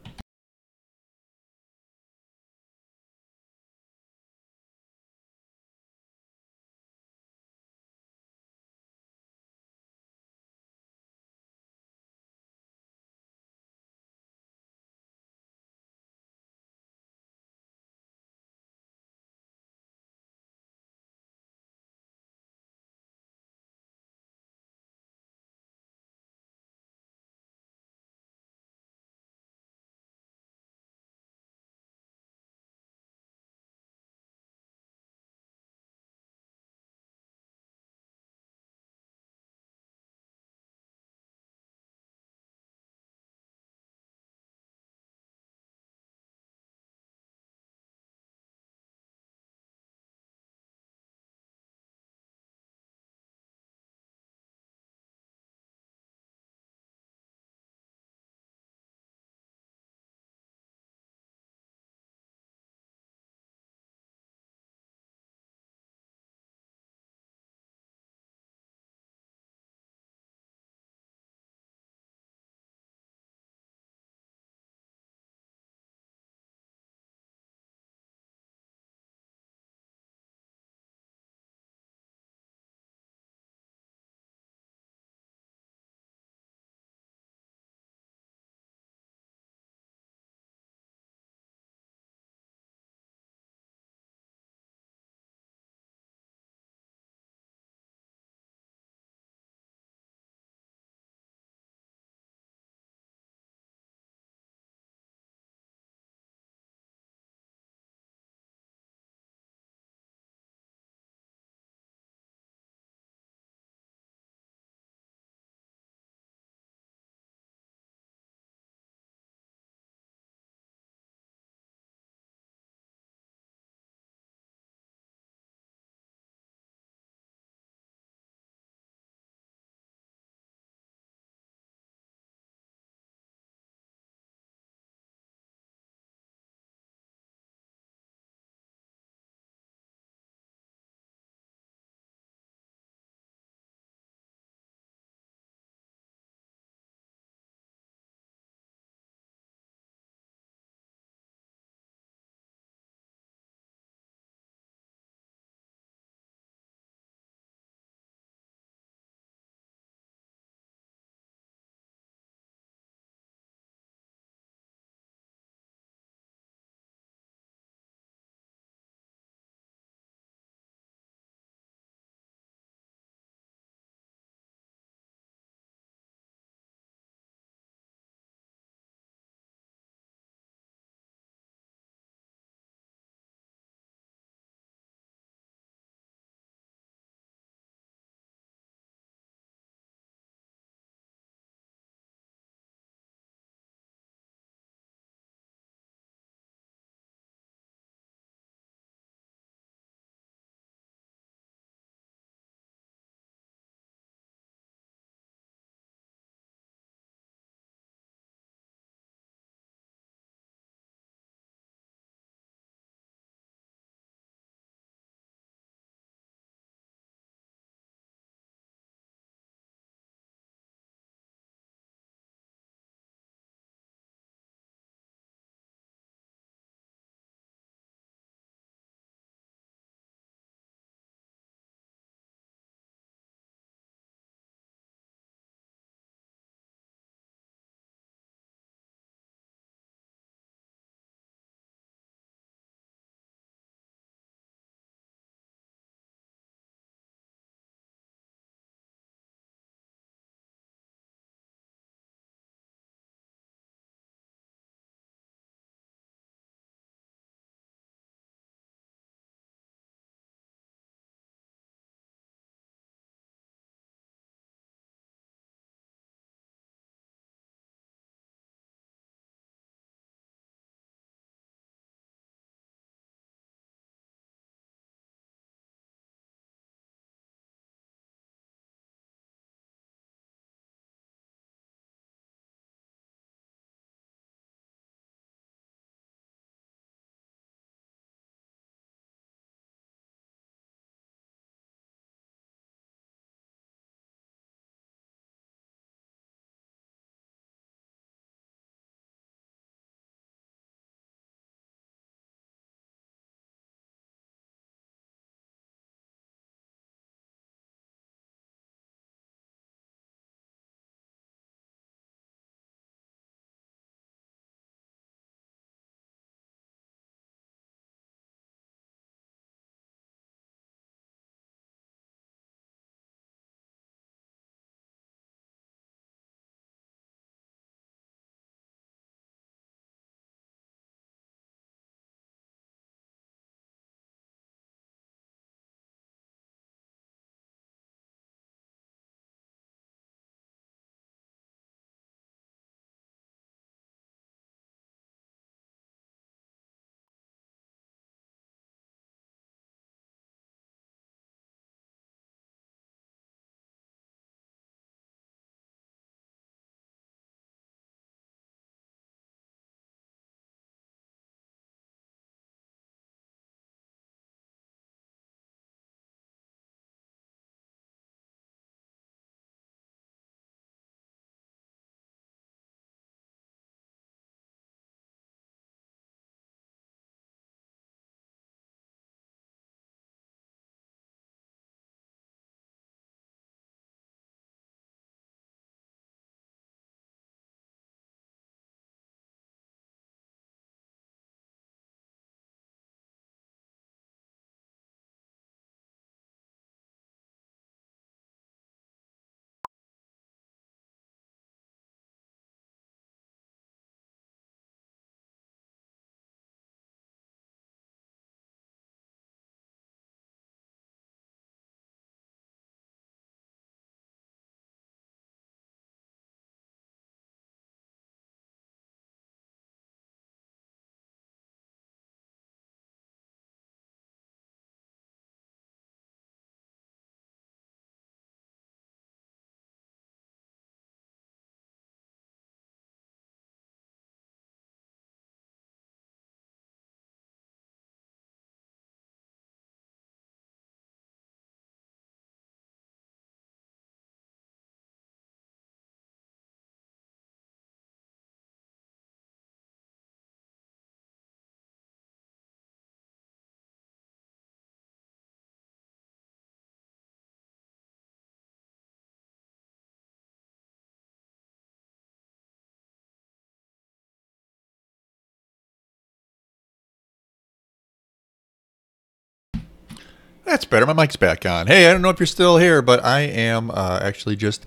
That's better. My mic's back on. Hey, I don't know if you're still here, but I am actually just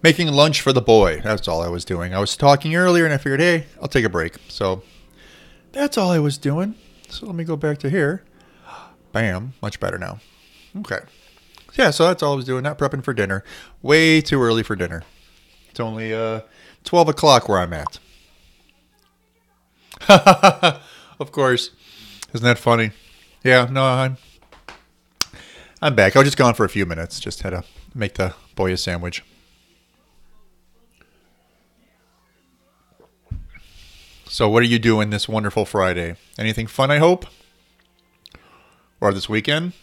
making lunch for the boy. That's all I was doing. I was talking earlier, and I figured, hey, I'll take a break. So that's all I was doing. So let me go back to here. Bam. Much better now. Okay. Yeah, so that's all I was doing. Not prepping for dinner. Way too early for dinner. It's only 12 o'clock where I'm at. Of course. Isn't that funny? Yeah, no, I'm back. I was just gone for a few minutes. Just had to make the boy a sandwich. So what are you doing this wonderful Friday? Anything fun, I hope? Or this weekend?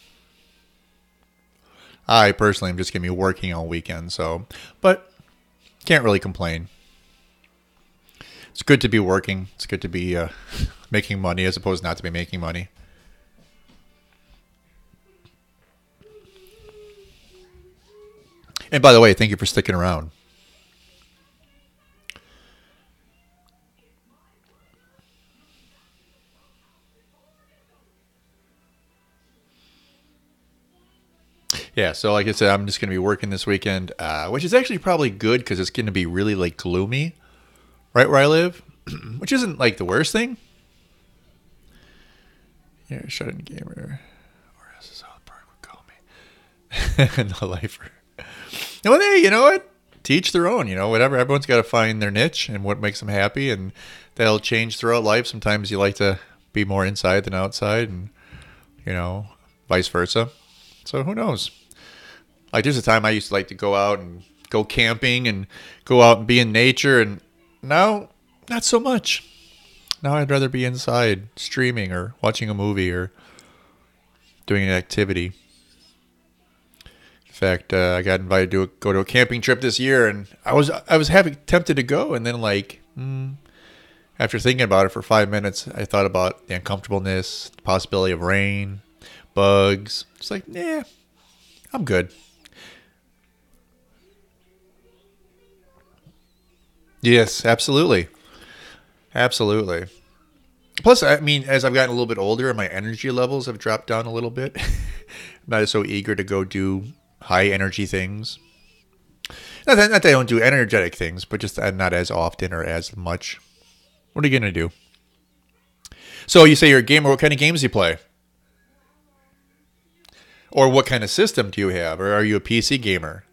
I personally am just going to be working all weekend, so... But can't really complain. It's good to be working. It's good to be making money as opposed not to be making money. And by the way, thank you for sticking around. Yeah, so like I said, I'm just going to be working this weekend, which is actually probably good because it's going to be really like gloomy right where I live, which isn't like the worst thing. Yeah, shut in gamer, or as South Park would call me, the lifer. Well, hey, you know what? Teach their own, whatever. Everyone's got to find their niche and what makes them happy, and that'll change throughout life. Sometimes you like to be more inside than outside, and, vice versa. So who knows? Like, there's a time I used to like to go out and go camping and go out and be in nature, and now, not so much. Now I'd rather be inside streaming or watching a movie or doing an activity. In fact, I got invited to go to a camping trip this year, and I was tempted to go, and then after thinking about it for 5 minutes, I thought about the uncomfortableness, the possibility of rain, bugs. It's like, I'm good. Yes, absolutely. Absolutely. Plus, I mean, as I've gotten a little bit older, my energy levels have dropped down a little bit. I'm not so eager to go do high energy things. Not that I don't do energetic things, but just not as often or as much. What are you going to do? So you say you're a gamer. What kind of games do you play? Or what kind of system do you have? Or are you a PC gamer?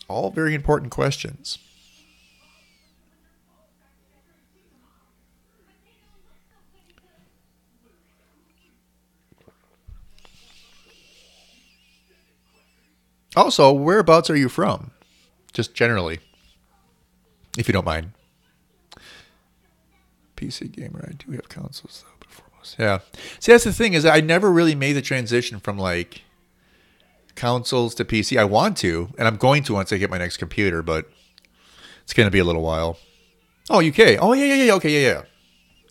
All very important questions. Also, whereabouts are you from? Just generally, if you don't mind. PC gamer, I do have consoles though, but foremost. Yeah. See, that's the thing is I never really made the transition from like consoles to PC. I want to, and I'm going to once I get my next computer, but it's going to be a little while. Oh, UK. Oh, yeah. Okay, yeah.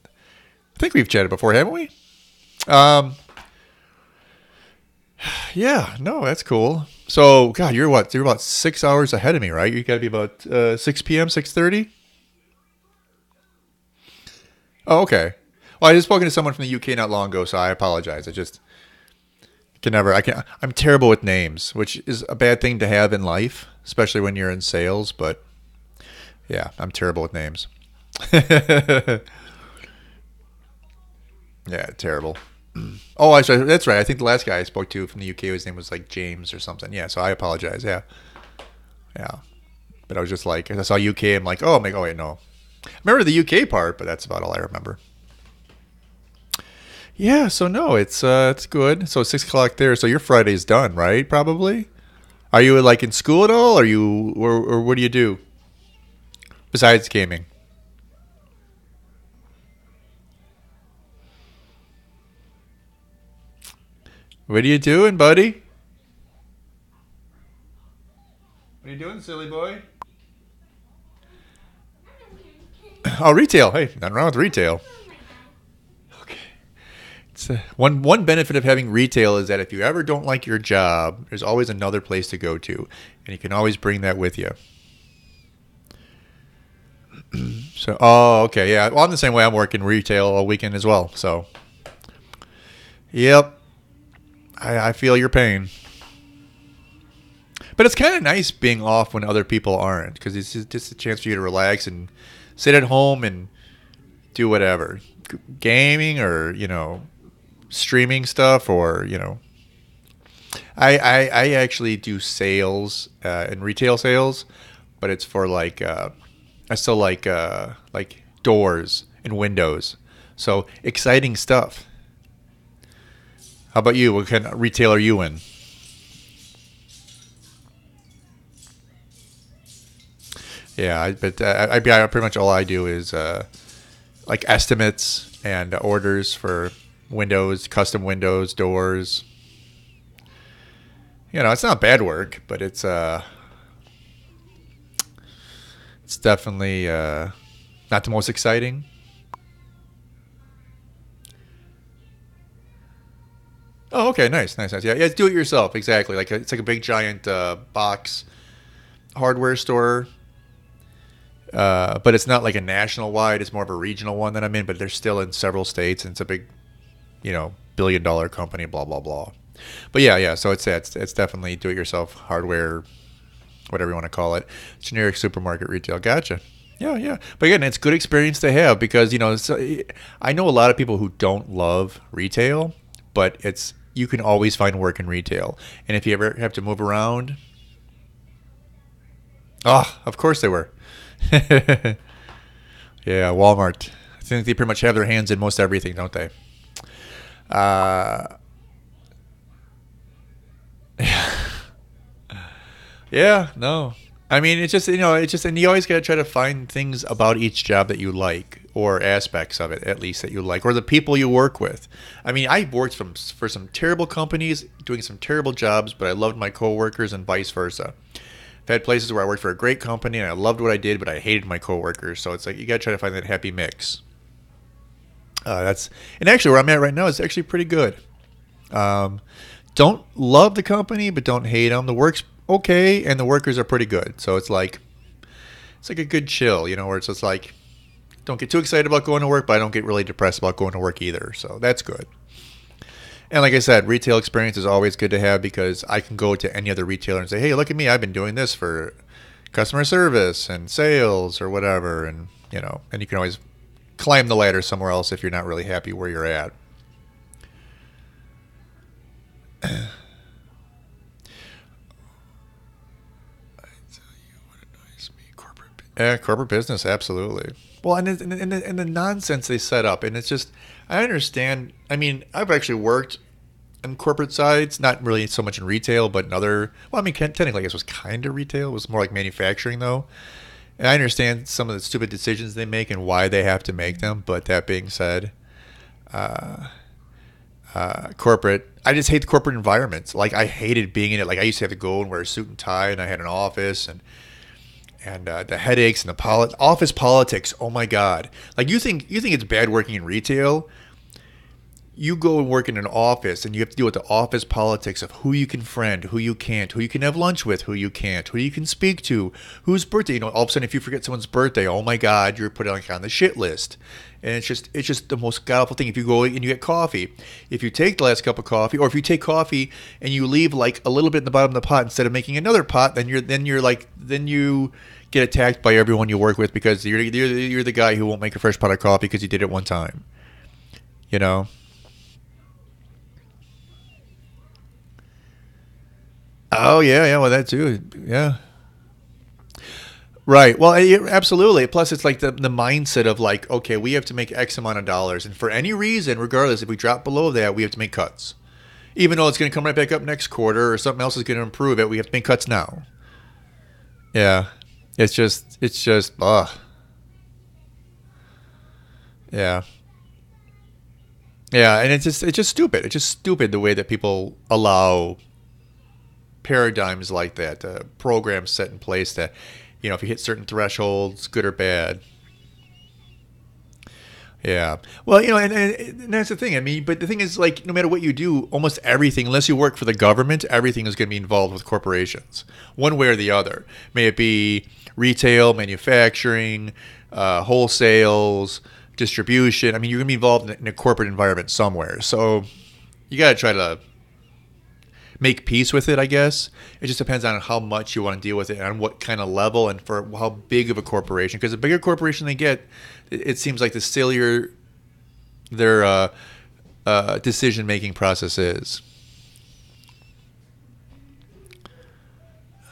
I think we've chatted before, haven't we? Yeah, no, that's cool. So, God, you're what? You're about 6 hours ahead of me, right? You got to be about 6 p.m., 6:30? Oh, okay. Well, I just spoken to someone from the UK not long ago, so I apologize. I just I'm terrible with names, which is a bad thing to have in life, especially when you're in sales, but yeah, I'm terrible with names. Yeah, terrible. Oh, that's right. I think the last guy I spoke to from the UK, his name was like James or something. Yeah, so I apologize. Yeah. But I was just like, I saw UK, I'm like, oh wait, no. I remember the UK part, but that's about all I remember. Yeah, so no, it's good. So 6 o'clock there. So your Friday's done, right? Probably. Are you like in school at all? Or what do you do besides gaming? What are you doing, buddy? What are you doing, silly boy? Oh, retail. Hey, nothing wrong with retail. Okay. It's one benefit of having retail is that if you ever don't like your job, there's always another place to go to, and you can always bring that with you. So, oh, okay, yeah. Well, I'm the same way. I'm working retail all weekend as well. So, yep. I feel your pain. But it's kind of nice being off when other people aren't, because it's just a chance for you to relax and sit at home and do whatever, gaming or streaming stuff or I actually do sales and retail sales, but it's for I sell like doors and windows, so exciting stuff. How about you? What kind of retail are you in? Yeah, I pretty much all I do is like estimates and orders for windows, custom windows, doors. It's not bad work, but it's definitely not the most exciting. Oh, okay, nice, nice, nice. Yeah, yeah, do it yourself. Exactly. Like it's like a big giant box hardware store. But it's not like a national wide. It's more of a regional one that I'm in. But they're still in several states, and it's a big, billion-dollar company. Blah blah blah. But yeah, yeah. So it's definitely do-it-yourself hardware, whatever you want to call it, generic supermarket retail. Gotcha. Yeah, yeah. But again, it's good experience to have because I know a lot of people who don't love retail, but you can always find work in retail. And if you ever have to move around, oh, of course they were. Yeah, Walmart. I think they pretty much have their hands in most everything, don't they? Uh, yeah, no. I mean, and you always got to try to find things about each job that you like, or aspects of it at least that you like, or the people you work with. I mean, I worked for some terrible companies, doing some terrible jobs, but I loved my coworkers and vice versa. I've had places where I worked for a great company and I loved what I did, but I hated my coworkers. So it's like you got to try to find that happy mix. And actually where I'm at right now is actually pretty good. Don't love the company, but don't hate them. The work's okay, and the workers are pretty good. So it's like a good chill, where it's just like don't get too excited about going to work, but I don't get really depressed about going to work either. So that's good. And like I said, retail experience is always good to have because I can go to any other retailer and say, hey, look at me. I've been doing this for customer service and sales or whatever. And, and you can always climb the ladder somewhere else if you're not really happy where you're at. Corporate business, absolutely. Well, and the nonsense they set up, and it's just, I understand. I mean, I've actually worked on corporate sides, not really so much in retail, but in other. Well, I mean, technically, I guess it was kind of retail. It was more like manufacturing, though. And I understand some of the stupid decisions they make and why they have to make them. But that being said, corporate. I just hate the corporate environments. Like I hated being in it. Like I used to have to go and wear a suit and tie, and I had an office and the headaches and the office politics. Oh my God! Like you think it's bad working in retail? You go and work in an office, and you have to deal with the office politics of who you can friend, who you can't, who you can have lunch with, who you can't, who you can speak to, whose birthday. All of a sudden, if you forget someone's birthday, oh my God, you're put on the shit list. And it's just the most god awful thing. If you go and you get coffee, if you take the last cup of coffee, or if you take coffee and you leave like a little bit in the bottom of the pot instead of making another pot, then you get attacked by everyone you work with because you're the guy who won't make a fresh pot of coffee because you did it one time. Oh yeah, yeah. Well, that too. Yeah. Right. Well, absolutely. Plus, it's like the mindset of like, okay, we have to make X amount of dollars, and for any reason, regardless, if we drop below that, we have to make cuts, even though it's going to come right back up next quarter or something else is going to improve it. We have to make cuts now. Yeah. It's just. Ugh. Yeah. Yeah, and it's just stupid. It's just stupid the way that people allow paradigms like that, programs set in place that, if you hit certain thresholds, good or bad. Yeah. Well, and that's the thing. I mean, but the thing is, like, no matter what you do, almost everything, unless you work for the government, everything is going to be involved with corporations, one way or the other. May it be retail, manufacturing, wholesales, distribution. I mean, you're going to be involved in a corporate environment somewhere. So you got to try to make peace with it, I guess. It just depends on how much you want to deal with it and on what kind of level and for how big of a corporation. Because the bigger corporation they get, it seems like the sillier their decision-making process is.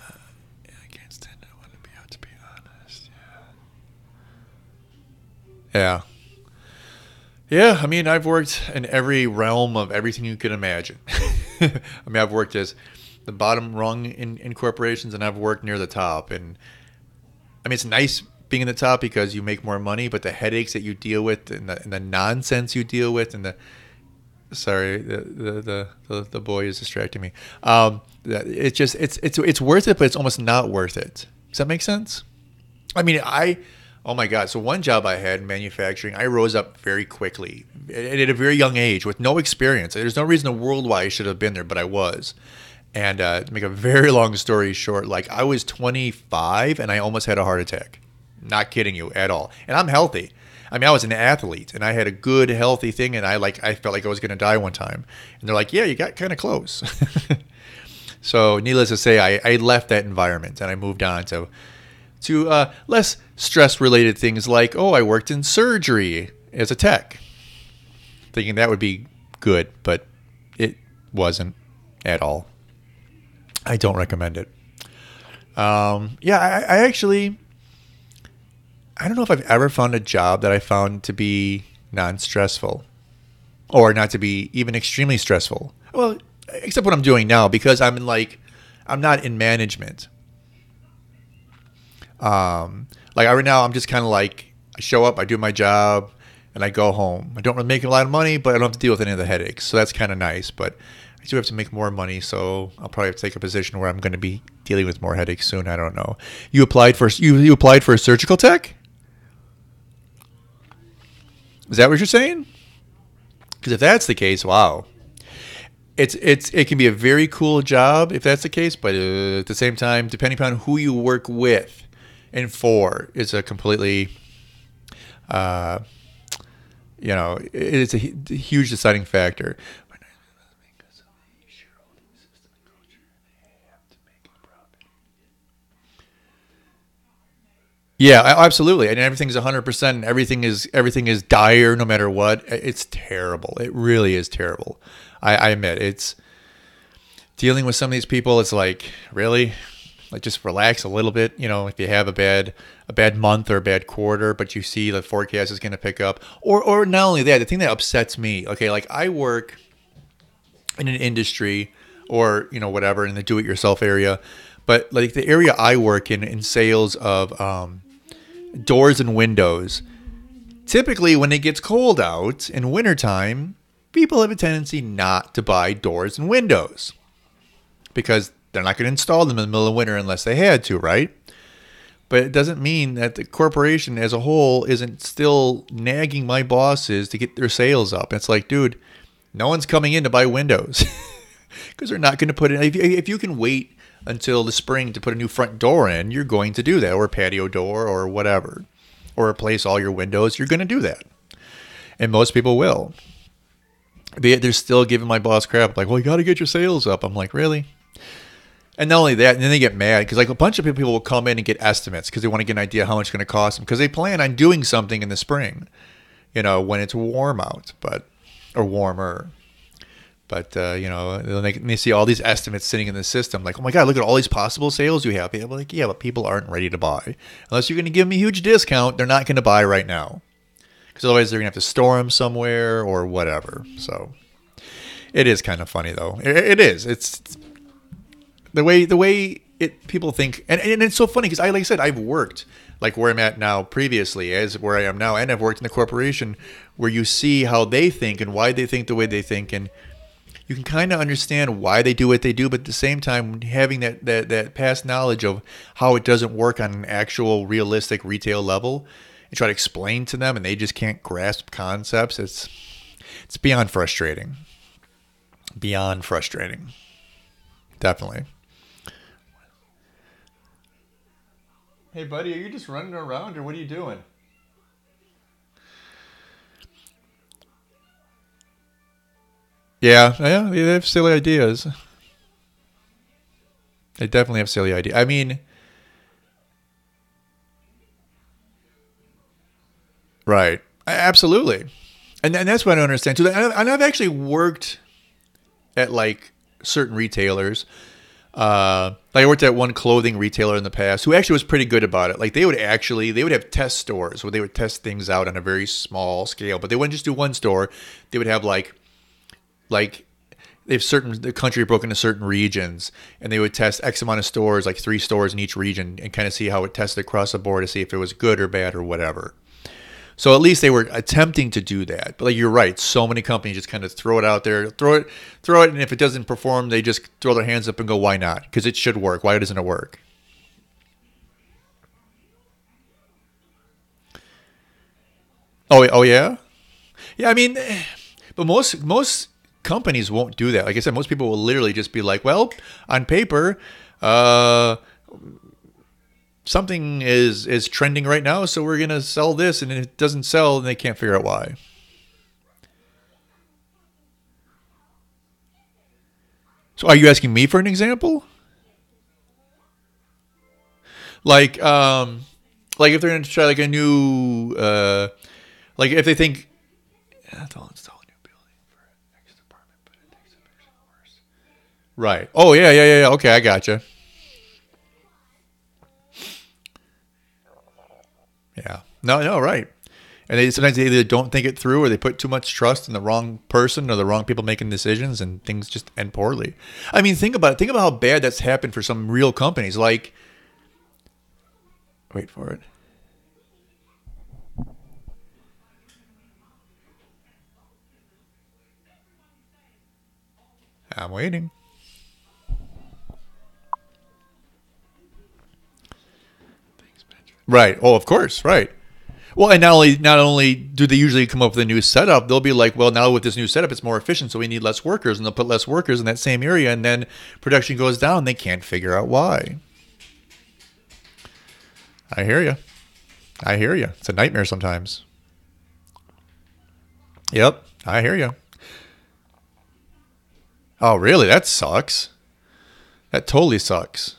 I can't stand it. I want to be out, to be honest. Yeah. Yeah, I mean, I've worked in every realm of everything you can imagine. I mean, I've worked as the bottom rung in corporations, and I've worked near the top. And I mean, it's nice being in the top because you make more money, but the headaches that you deal with and the nonsense you deal with and the sorry, the boy is distracting me. It's just it's worth it, but it's almost not worth it. Does that make sense? I mean, oh my God. So one job I had in manufacturing, I rose up very quickly at a very young age with no experience. There's no reason in the world why I should have been there, but I was. And to make a very long story short, like I was 25 and I almost had a heart attack. Not kidding you at all. And I'm healthy. I mean, I was an athlete and I had a good, healthy thing. And I felt like I was going to die one time. And they're like, yeah, you got kind of close. So needless to say, I left that environment and I moved on to less stress-related things like, I worked in surgery as a tech, thinking that would be good, but it wasn't at all. I don't recommend it. I actually, I don't know if I've ever found a job that I found to be non-stressful or not to be even extremely stressful. Well, except what I'm doing now because I'm not in management. Like right now, I'm just kind of like, I show up, I do my job, and I go home. I don't really make a lot of money, but I don't have to deal with any of the headaches. So that's kind of nice. But I do have to make more money, so I'll probably have to take a position where I'm going to be dealing with more headaches soon. I don't know. You applied for a surgical tech? Is that what you're saying? Because if that's the case, wow. It can be a very cool job if that's the case, but at the same time, depending upon who you work with and for, it's a completely, it's a huge deciding factor. Yeah, absolutely, and everything's 100%. And everything is dire, no matter what. It's terrible. It really is terrible. I admit it's dealing with some of these people. It's like, really, like just relax a little bit. If you have a bad month or a bad quarter, but you see the forecast is going to pick up, or not only that, the thing that upsets me. Okay, like I work in an industry, or whatever in the do-it-yourself area, but like the area I work in sales of doors and windows. Typically, when it gets cold out in wintertime, people have a tendency not to buy doors and windows because they're not going to install them in the middle of winter unless they had to, right? But it doesn't mean that the corporation as a whole isn't still nagging my bosses to get their sales up. It's like, dude, no one's coming in to buy windows because they're not going to put in. If you can wait until the spring to put a new front door in, you're going to do that, or a patio door or whatever, or replace all your windows. You're going to do that. And most people will. They're still giving my boss crap. Like, well, you got to get your sales up. I'm like, really? And not only that, and then they get mad because like a bunch of people will come in and get estimates because they want to get an idea how much it's going to cost them because they plan on doing something in the spring, when it's warm out, or warmer. But, they see all these estimates sitting in the system. Like, oh my God, look at all these possible sales you have. People are like, yeah, but people aren't ready to buy. Unless you're going to give them a huge discount, they're not going to buy right now. Because otherwise they're going to have to store them somewhere or whatever. So it is kind of funny, though. It is. It's the way people think. And it's so funny because, like I said, I've worked like where I'm at now previously as where I am now. And I've worked in the corporation where you see how they think and why they think the way they think. And you can kind of understand why they do what they do, but at the same time, having that past knowledge of how it doesn't work on an actual realistic retail level, and try to explain to them, and they just can't grasp concepts. It's beyond frustrating. Beyond frustrating. Definitely. Hey, buddy, are you just running around, or what are you doing? Yeah, they have silly ideas. They definitely have silly ideas. I mean, right. Absolutely. And that's what I don't understand too. And I've actually worked at like certain retailers. Like I worked at one clothing retailer in the past who actually was pretty good about it. Like they would have test stores where they would test things out on a very small scale, but they wouldn't just do one store. They would have like if certain the country broke into certain regions, and they would test X amount of stores, like 3 stores in each region, and kind of see how it tested across the board to see if it was good or bad or whatever. So at least they were attempting to do that. But like you're right, so many companies just kind of throw it out there, throw it, and if it doesn't perform, they just throw their hands up and go, "Why not? Because it should work. Why doesn't it work?" Oh yeah, yeah. I mean, but most companies won't do that. Like I said, most people will literally just be like, "Well, on paper, uh, something is trending right now, so we're gonna sell this, and if it doesn't sell, then they can't figure out why." So, are you asking me for an example? Like, like if they're gonna try like a new, like if they think, they'll install a new building for X department, but it takes it actually worse. Right. Oh yeah. Okay, I gotcha. Yeah. No, right. And they sometimes they either don't think it through, or they put too much trust in the wrong person or the wrong people making decisions, and things just end poorly. I mean, think about it. Think about how bad that's happened for some real companies. Like, wait for it. I'm waiting. Right. Oh, of course. Right. Well, and not only do they usually come up with a new setup, they'll be like, well, now with this new setup, it's more efficient, so we need less workers, and they'll put less workers in that same area, and then production goes down. They can't figure out why. I hear you. I hear you. It's a nightmare sometimes. Yep, I hear you. Oh, really? That sucks. That totally sucks.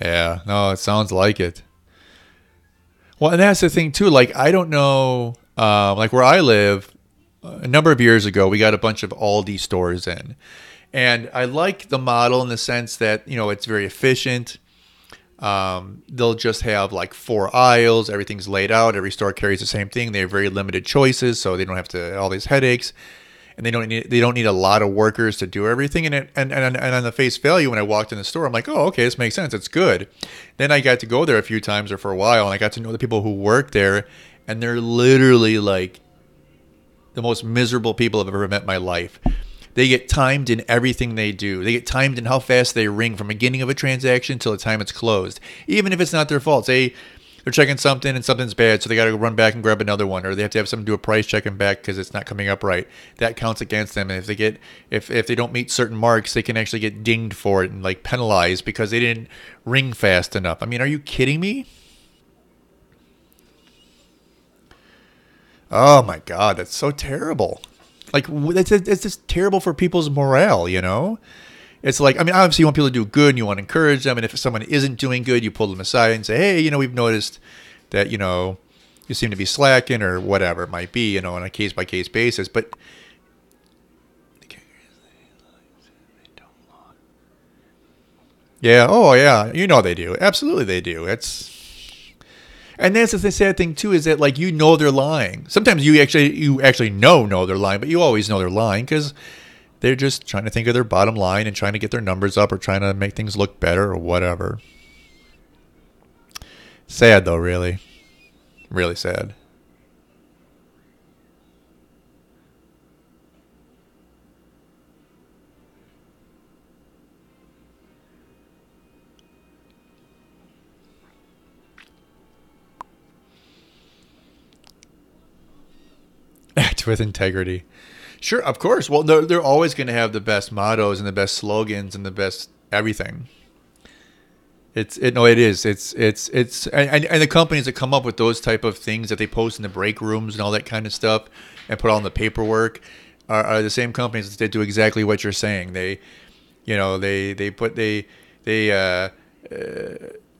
Yeah, no, it sounds like it. Well, and that's the thing too. Like, I don't know, like where I live, a number of years ago, we got a bunch of Aldi stores in, and I like the model in the sense that it's very efficient. They'll just have like 4 aisles. Everything's laid out. Every store carries the same thing. They have very limited choices, so they don't have to all these headaches, and they don't need a lot of workers to do everything. And on the face value, when I walked in the store, I'm like, oh, okay, this makes sense. It's good. Then I got to go there a few times or for a while, and I got to know the people who work there, and they're literally like the most miserable people I've ever met in my life. They get timed in everything they do. They get timed in how fast they ring from the beginning of a transaction till the time it's closed. Even if it's not their fault. Say they're checking something and something's bad, so they got to run back and grab another one, or they have to have someone do a price check and back because it's not coming up right. That counts against them. And if they don't meet certain marks, they can actually get dinged for it and like penalized because they didn't ring fast enough. I mean, are you kidding me? Oh my God, that's so terrible. Like it's just terrible for people's morale. It's like, I mean, obviously you want people to do good and you want to encourage them. And if someone isn't doing good, you pull them aside and say, hey, we've noticed that, you seem to be slacking or whatever it might be, on a case by case basis. But yeah, oh yeah, they do. Absolutely they do. And that's the sad thing too, is that like they're lying. Sometimes you actually know they're lying, but you always know they're lying because they're just trying to think of their bottom line and trying to get their numbers up or trying to make things look better or whatever. Sad though, really, really sad. Act with integrity. Sure, of course. Well, they're always going to have the best mottos and the best slogans and the best everything. No, it is. And the companies that come up with those type of things that they post in the break rooms and all that kind of stuff and put on the paperwork are the same companies that do exactly what you're saying. They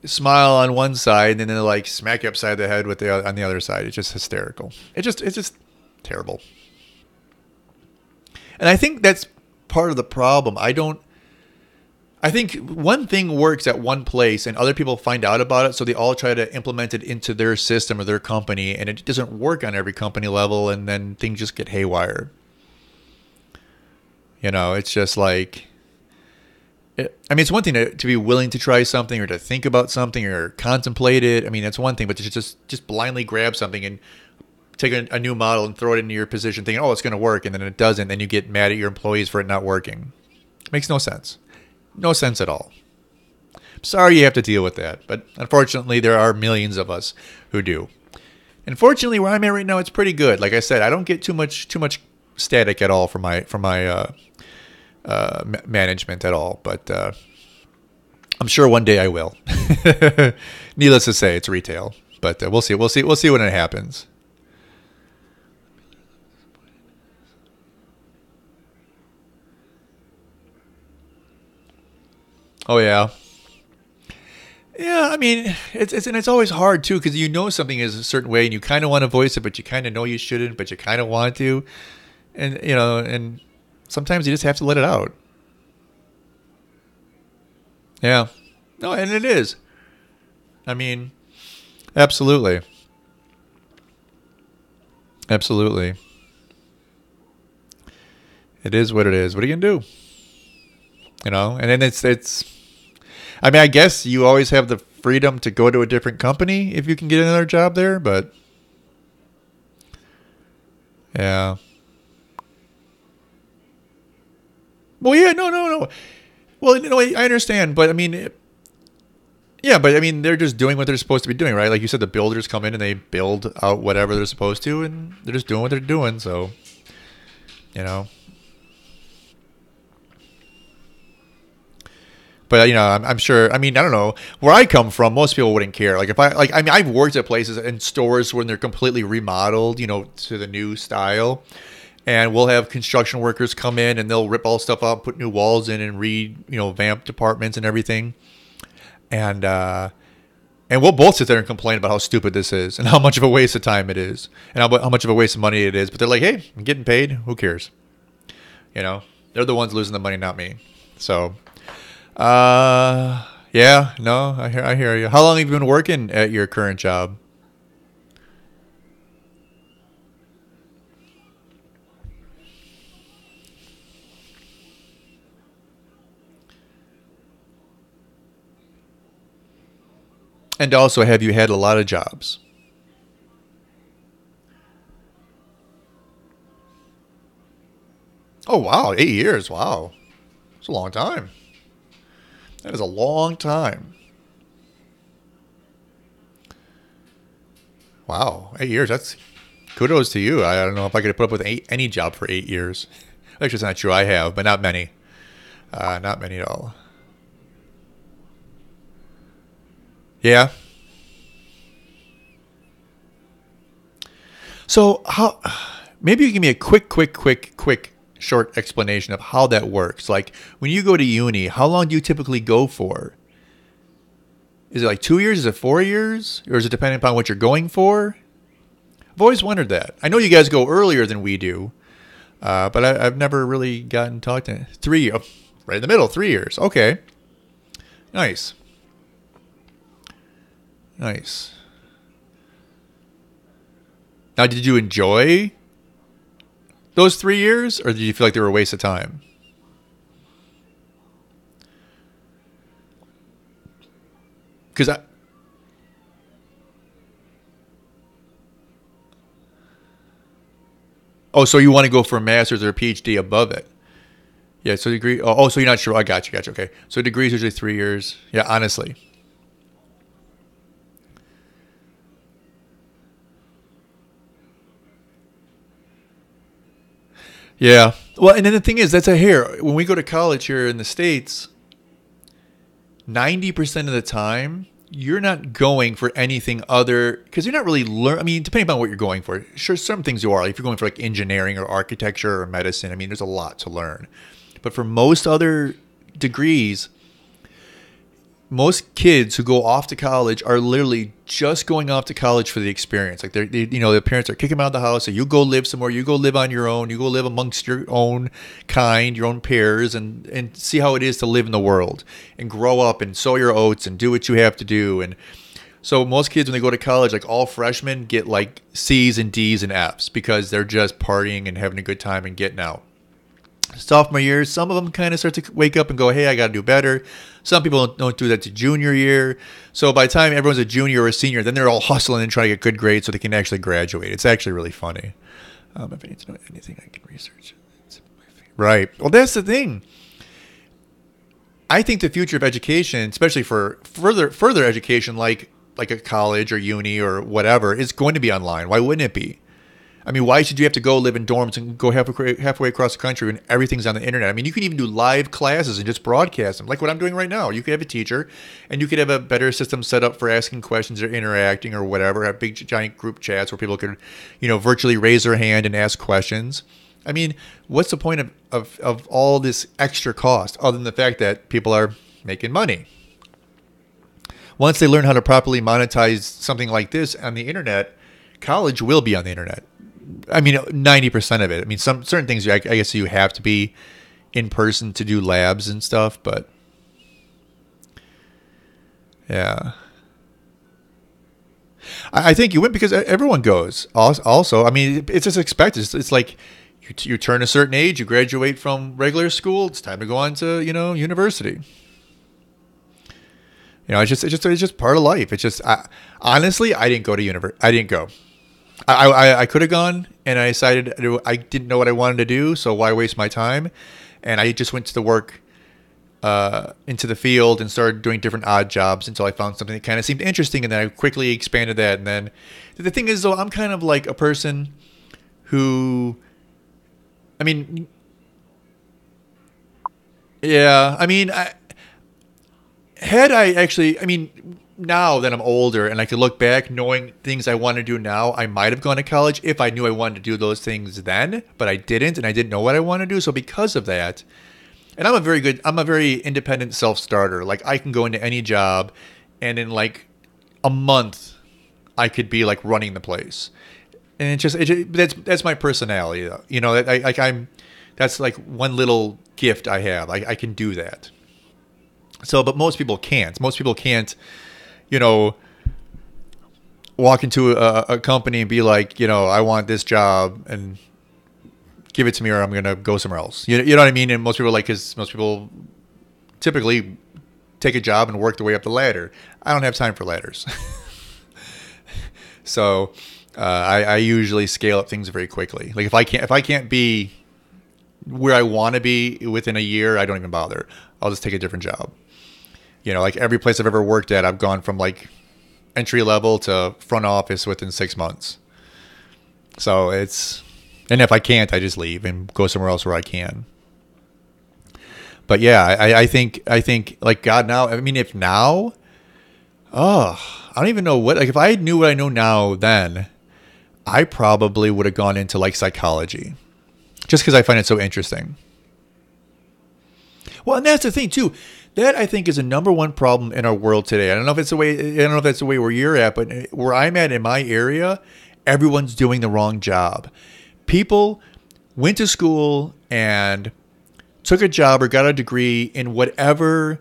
smile on one side and then they like smack you upside the head with on the other side. It's just hysterical. It's just terrible. And I think that's part of the problem. I think one thing works at one place and other people find out about it, so they all try to implement it into their system or their company, and it doesn't work on every company level, and then things just get haywire. It's just like, I mean, it's one thing to be willing to try something or to think about something or contemplate it. I mean, that's one thing, but to just blindly grab something and take a new model and throw it into your position thinking, oh, it's going to work, and then it doesn't, then you get mad at your employees for it not working. Makes no sense. No sense at all. Sorry you have to deal with that, but unfortunately there are millions of us who do. And fortunately where I'm at right now, it's pretty good. Like I said, I don't get too much static at all from my management at all, but I'm sure one day I will. Needless to say, it's retail, but we'll see when it happens. Oh yeah. Yeah, I mean, it's always hard too because something is a certain way and you kind of want to voice it, but you kind of know you shouldn't, but you kind of want to, and sometimes you just have to let it out. Yeah, no, and it is. I mean, absolutely, absolutely. It is what it is. What are you gonna do? And then it's. I mean, I guess you always have the freedom to go to a different company if you can get another job there, but yeah. Well, yeah, no. Well, I understand, but I mean, yeah, but I mean, they're just doing what they're supposed to be doing, right? Like you said, the builders come in and they build out whatever they're supposed to, and they're just doing what they're doing. So, you know. But I'm sure. I mean, I don't know where I come from. Most people wouldn't care. Like if I mean, I've worked at places and stores when they're completely remodeled, to the new style, and we'll have construction workers come in and they'll rip all stuff out, put new walls in, and vamp departments and everything, and we'll both sit there and complain about how stupid this is and how much of a waste of time it is and how much of a waste of money it is. But they're like, hey, I'm getting paid. Who cares? They're the ones losing the money, not me. So. Yeah, no, I hear you. How long have you been working at your current job? And also, have you had a lot of jobs? Oh, wow, 8 years. Wow. It's a long time. That is a long time. Wow, 8 years. That's kudos to you. I don't know if I could put up with any job for 8 years. Actually, it's not true. I have, but not many. Not many at all. Yeah. So how? Maybe you give me a quick, short explanation of how that works. Like when you go to uni, how long do you typically go for? Is it like 2 years? Is it 4 years? Or is it depending upon what you're going for? I've always wondered that. I know you guys go earlier than we do, but I've never really gotten talked to 3 years. Oh, right in the middle, 3 years. Okay. Nice. Nice. Now, did you enjoy those 3 years, or did you feel like they were a waste of time? Because oh, so you want to go for a master's or a PhD above it? Yeah. So degree. So you're not sure. I got you. Okay. So degrees usually 3 years. Yeah. Honestly. Yeah. Well, and then the thing is, that's a here. When we go to college here in the States, 90% of the time, you're not going for anything other because you're not really I mean, depending on what you're going for, sure, some things you are. Like if you're going for like engineering or architecture or medicine, I mean, there's a lot to learn. But for most other degrees, most kids who go off to college are literally just going off to college for the experience. Like their parents are kicking them out of the house. So you go live somewhere. You go live on your own. You go live amongst your own kind, your own peers, and see how it is to live in the world and grow up and sow your oats and do what you have to do. And so most kids, when they go to college, like all freshmen, get like C's and D's and F's because they're just partying and having a good time and getting out. Sophomore year, some of them kind of start to wake up and go, hey, I got to do better. Some people don't do that to junior year. So by the time everyone's a junior or a senior, then they're all hustling and trying to get good grades so they can actually graduate. It's actually really funny. If I need to know anything, I can research. Right. Well, that's the thing. I think the future of education, especially for further education, like a college or uni or whatever, is going to be online. Why wouldn't it be? I mean, why should you have to go live in dorms and go halfway across the country when everything's on the internet? I mean, you can even do live classes and just broadcast them, like what I'm doing right now. You could have a teacher, and you could have a better system set up for asking questions or interacting or whatever. Have big, giant group chats where people could, virtually raise their hand and ask questions. I mean, what's the point of all this extra cost other than the fact that people are making money? Once they learn how to properly monetize something like this on the internet, college will be on the internet. I mean, 90% of it. I mean, some certain things, I guess you have to be in person to do labs and stuff, but yeah. I think you went because everyone goes. Also, I mean, it's just expected. It's like you turn a certain age, you graduate from regular school, it's time to go on to, university. It's just part of life. It's just, honestly, I didn't go to university. I didn't go. I could have gone, and I decided I didn't know what I wanted to do, so why waste my time? And I just went to the work into the field and started doing different odd jobs until I found something that kind of seemed interesting, and then I quickly expanded that. And then the thing is, though, I'm kind of like a person who, I mean, yeah, I mean, now that I'm older and I can look back knowing things I want to do now, I might have gone to college if I knew I wanted to do those things then, but I didn't, and I didn't know what I want to do. So because of that, and I'm a very independent self-starter. Like I can go into any job and in like a month I could be like running the place. And that's my personality though. That's like one little gift I have. I can do that. So, but most people can't. Most people can't, walk into a company and be like, I want this job and give it to me or I'm going to go somewhere else. You know what I mean? And most people because most people typically take a job and work their way up the ladder. I don't have time for ladders. So I usually scale up things very quickly. Like if I can't be where I want to be within a year, I don't even bother. I'll just take a different job. Like every place I've ever worked at, I've gone from like entry level to front office within 6 months. So and if I can't, I just leave and go somewhere else where I can. But yeah, I think like God now, I mean, if now, I don't even know what, like if I knew what I know now then, I probably would have gone into like psychology just because I find it so interesting. Well, and that's the thing too. That I think is a number one problem in our world today. I don't know if that's the way where you're at, but where I'm at in my area, everyone's doing the wrong job. People went to school and took a job or got a degree in whatever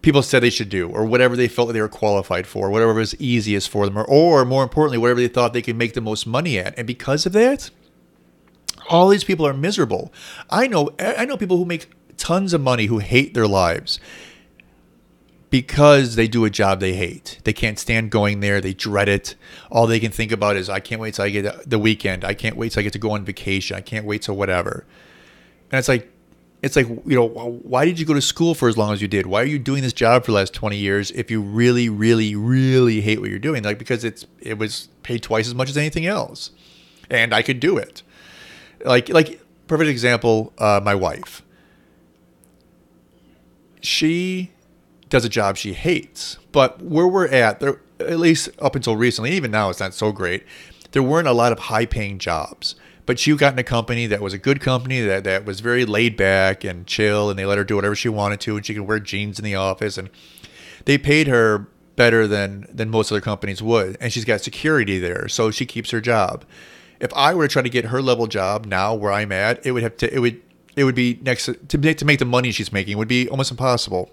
people said they should do or whatever they felt they were qualified for, whatever was easiest for them, or more importantly, whatever they thought they could make the most money at. And because of that, all these people are miserable. I know people who make tons of money who hate their lives because they do a job they hate. They can't stand going there. They dread it. All they can think about is, I can't wait till I get the weekend. I can't wait till I get to go on vacation. I can't wait till whatever. And it's like, why did you go to school for as long as you did? Why are you doing this job for the last 20 years if you really, really, really hate what you're doing? Like, because it was paid twice as much as anything else. And I could do it. Like perfect example, my wife. She does a job she hates, but where we're at, there, at least up until recently, even now it's not so great, there weren't a lot of high-paying jobs. But she got in a company that was a good company that was very laid back and chill, and they let her do whatever she wanted to, and she could wear jeans in the office, and they paid her better than most other companies would, and she's got security there, so she keeps her job. If I were to try to get her level job now where I'm at, it would be next to make the money she's making would be almost impossible.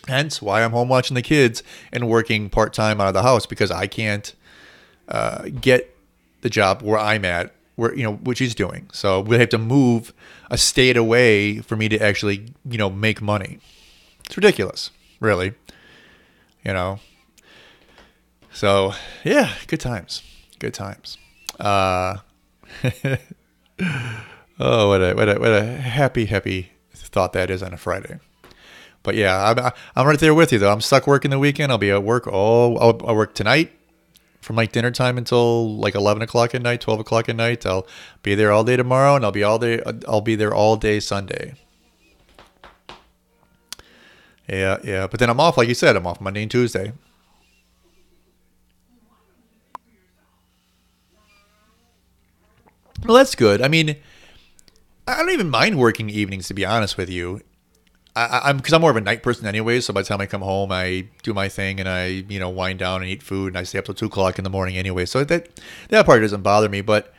Hence why I'm home watching the kids and working part time out of the house, because I can't get the job where I'm at, where what she's doing. So we have to move a state away for me to actually make money. It's ridiculous, really. So yeah, good times. Oh, what a happy thought that is on a Friday. But yeah, I'm right there with you though. I'm stuck working the weekend. I'll be at work I'll work tonight from like dinner time until like 11 o'clock at night, 12 o'clock at night. I'll be there all day tomorrow, and I'll be there all day Sunday. Yeah. But then I'm off, like you said. I'm off Monday and Tuesday. Well, that's good. I mean, I don't even mind working evenings, to be honest with you. Because I'm more of a night person anyway. So by the time I come home, I do my thing and I wind down and eat food, and I stay up till 2 o'clock in the morning anyway. So that part doesn't bother me. But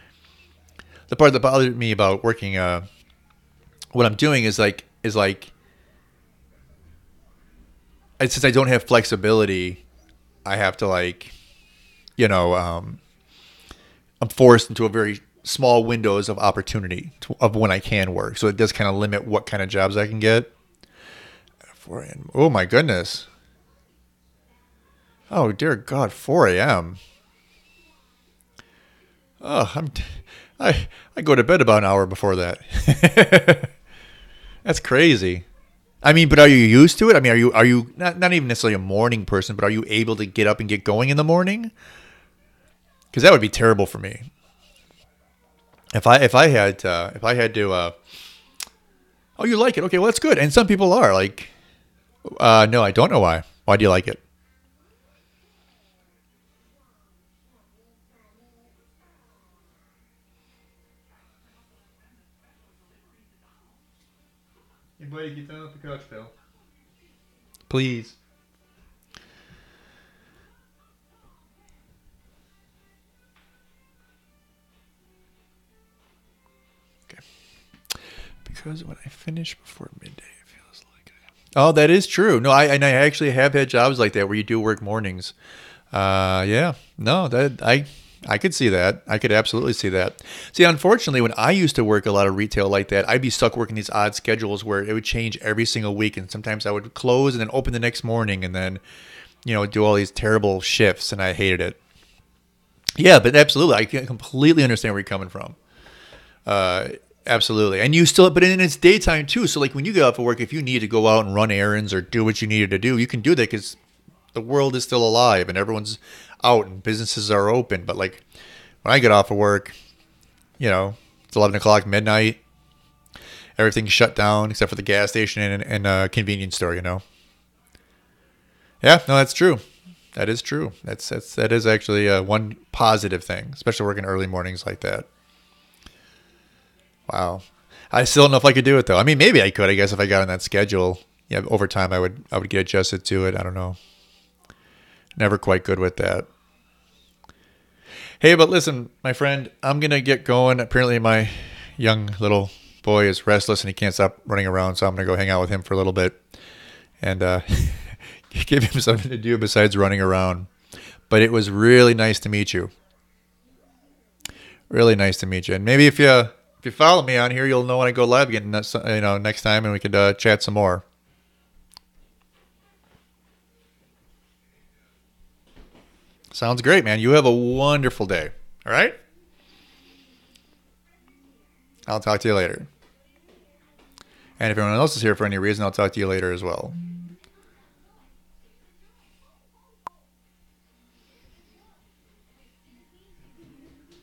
the part that bothers me about working, what I'm doing is like since I don't have flexibility, I have to I'm forced into a very small windows of opportunity of when I can work. So it does kind of limit what kind of jobs I can get. Oh my goodness. Oh dear God, 4 a.m. Oh, I go to bed about an hour before that. That's crazy. I mean, but are you used to it? I mean, are you not even necessarily a morning person, but are you able to get up and get going in the morning? Because that would be terrible for me. If I had to. Oh, you like it? Okay, well that's good. And some people are like, no, I don't know why. Why do you like it? Hey, buddy, get down off the couch, pal. Please. Okay. Because when I finish before midday, it feels like Oh, that is true. No, I actually have had jobs like that where you do work mornings. Yeah. No, that I could see that. I could absolutely see that. See, unfortunately, when I used to work a lot of retail like that, I'd be stuck working these odd schedules where it would change every single week, and sometimes I would close and then open the next morning, and then do all these terrible shifts, and I hated it. Yeah, but absolutely, I can completely understand where you're coming from. Absolutely. And you still, but then it's daytime too. So like when you get off of work, if you need to go out and run errands or do what you needed to do, you can do that because the world is still alive and everyone's out and businesses are open. But like when I get off of work, it's 11 o'clock, midnight, everything's shut down except for the gas station and convenience store, Yeah, no, that's true. That is true. That is actually one positive thing, especially working early mornings like that. Wow. I still don't know if I could do it though. I mean, maybe I could, I guess, if I got on that schedule. Yeah, over time I would get adjusted to it. I don't know. Never quite good with that. Hey, but listen, my friend, I'm going to get going. Apparently my young little boy is restless and he can't stop running around, so I'm going to go hang out with him for a little bit and give him something to do besides running around. But it was really nice to meet you. Really nice to meet you. And maybe if you follow me on here, you'll know when I go live again, next time, and we could chat some more. Sounds great, man. You have a wonderful day. All right? I'll talk to you later. And if anyone else is here for any reason, I'll talk to you later as well.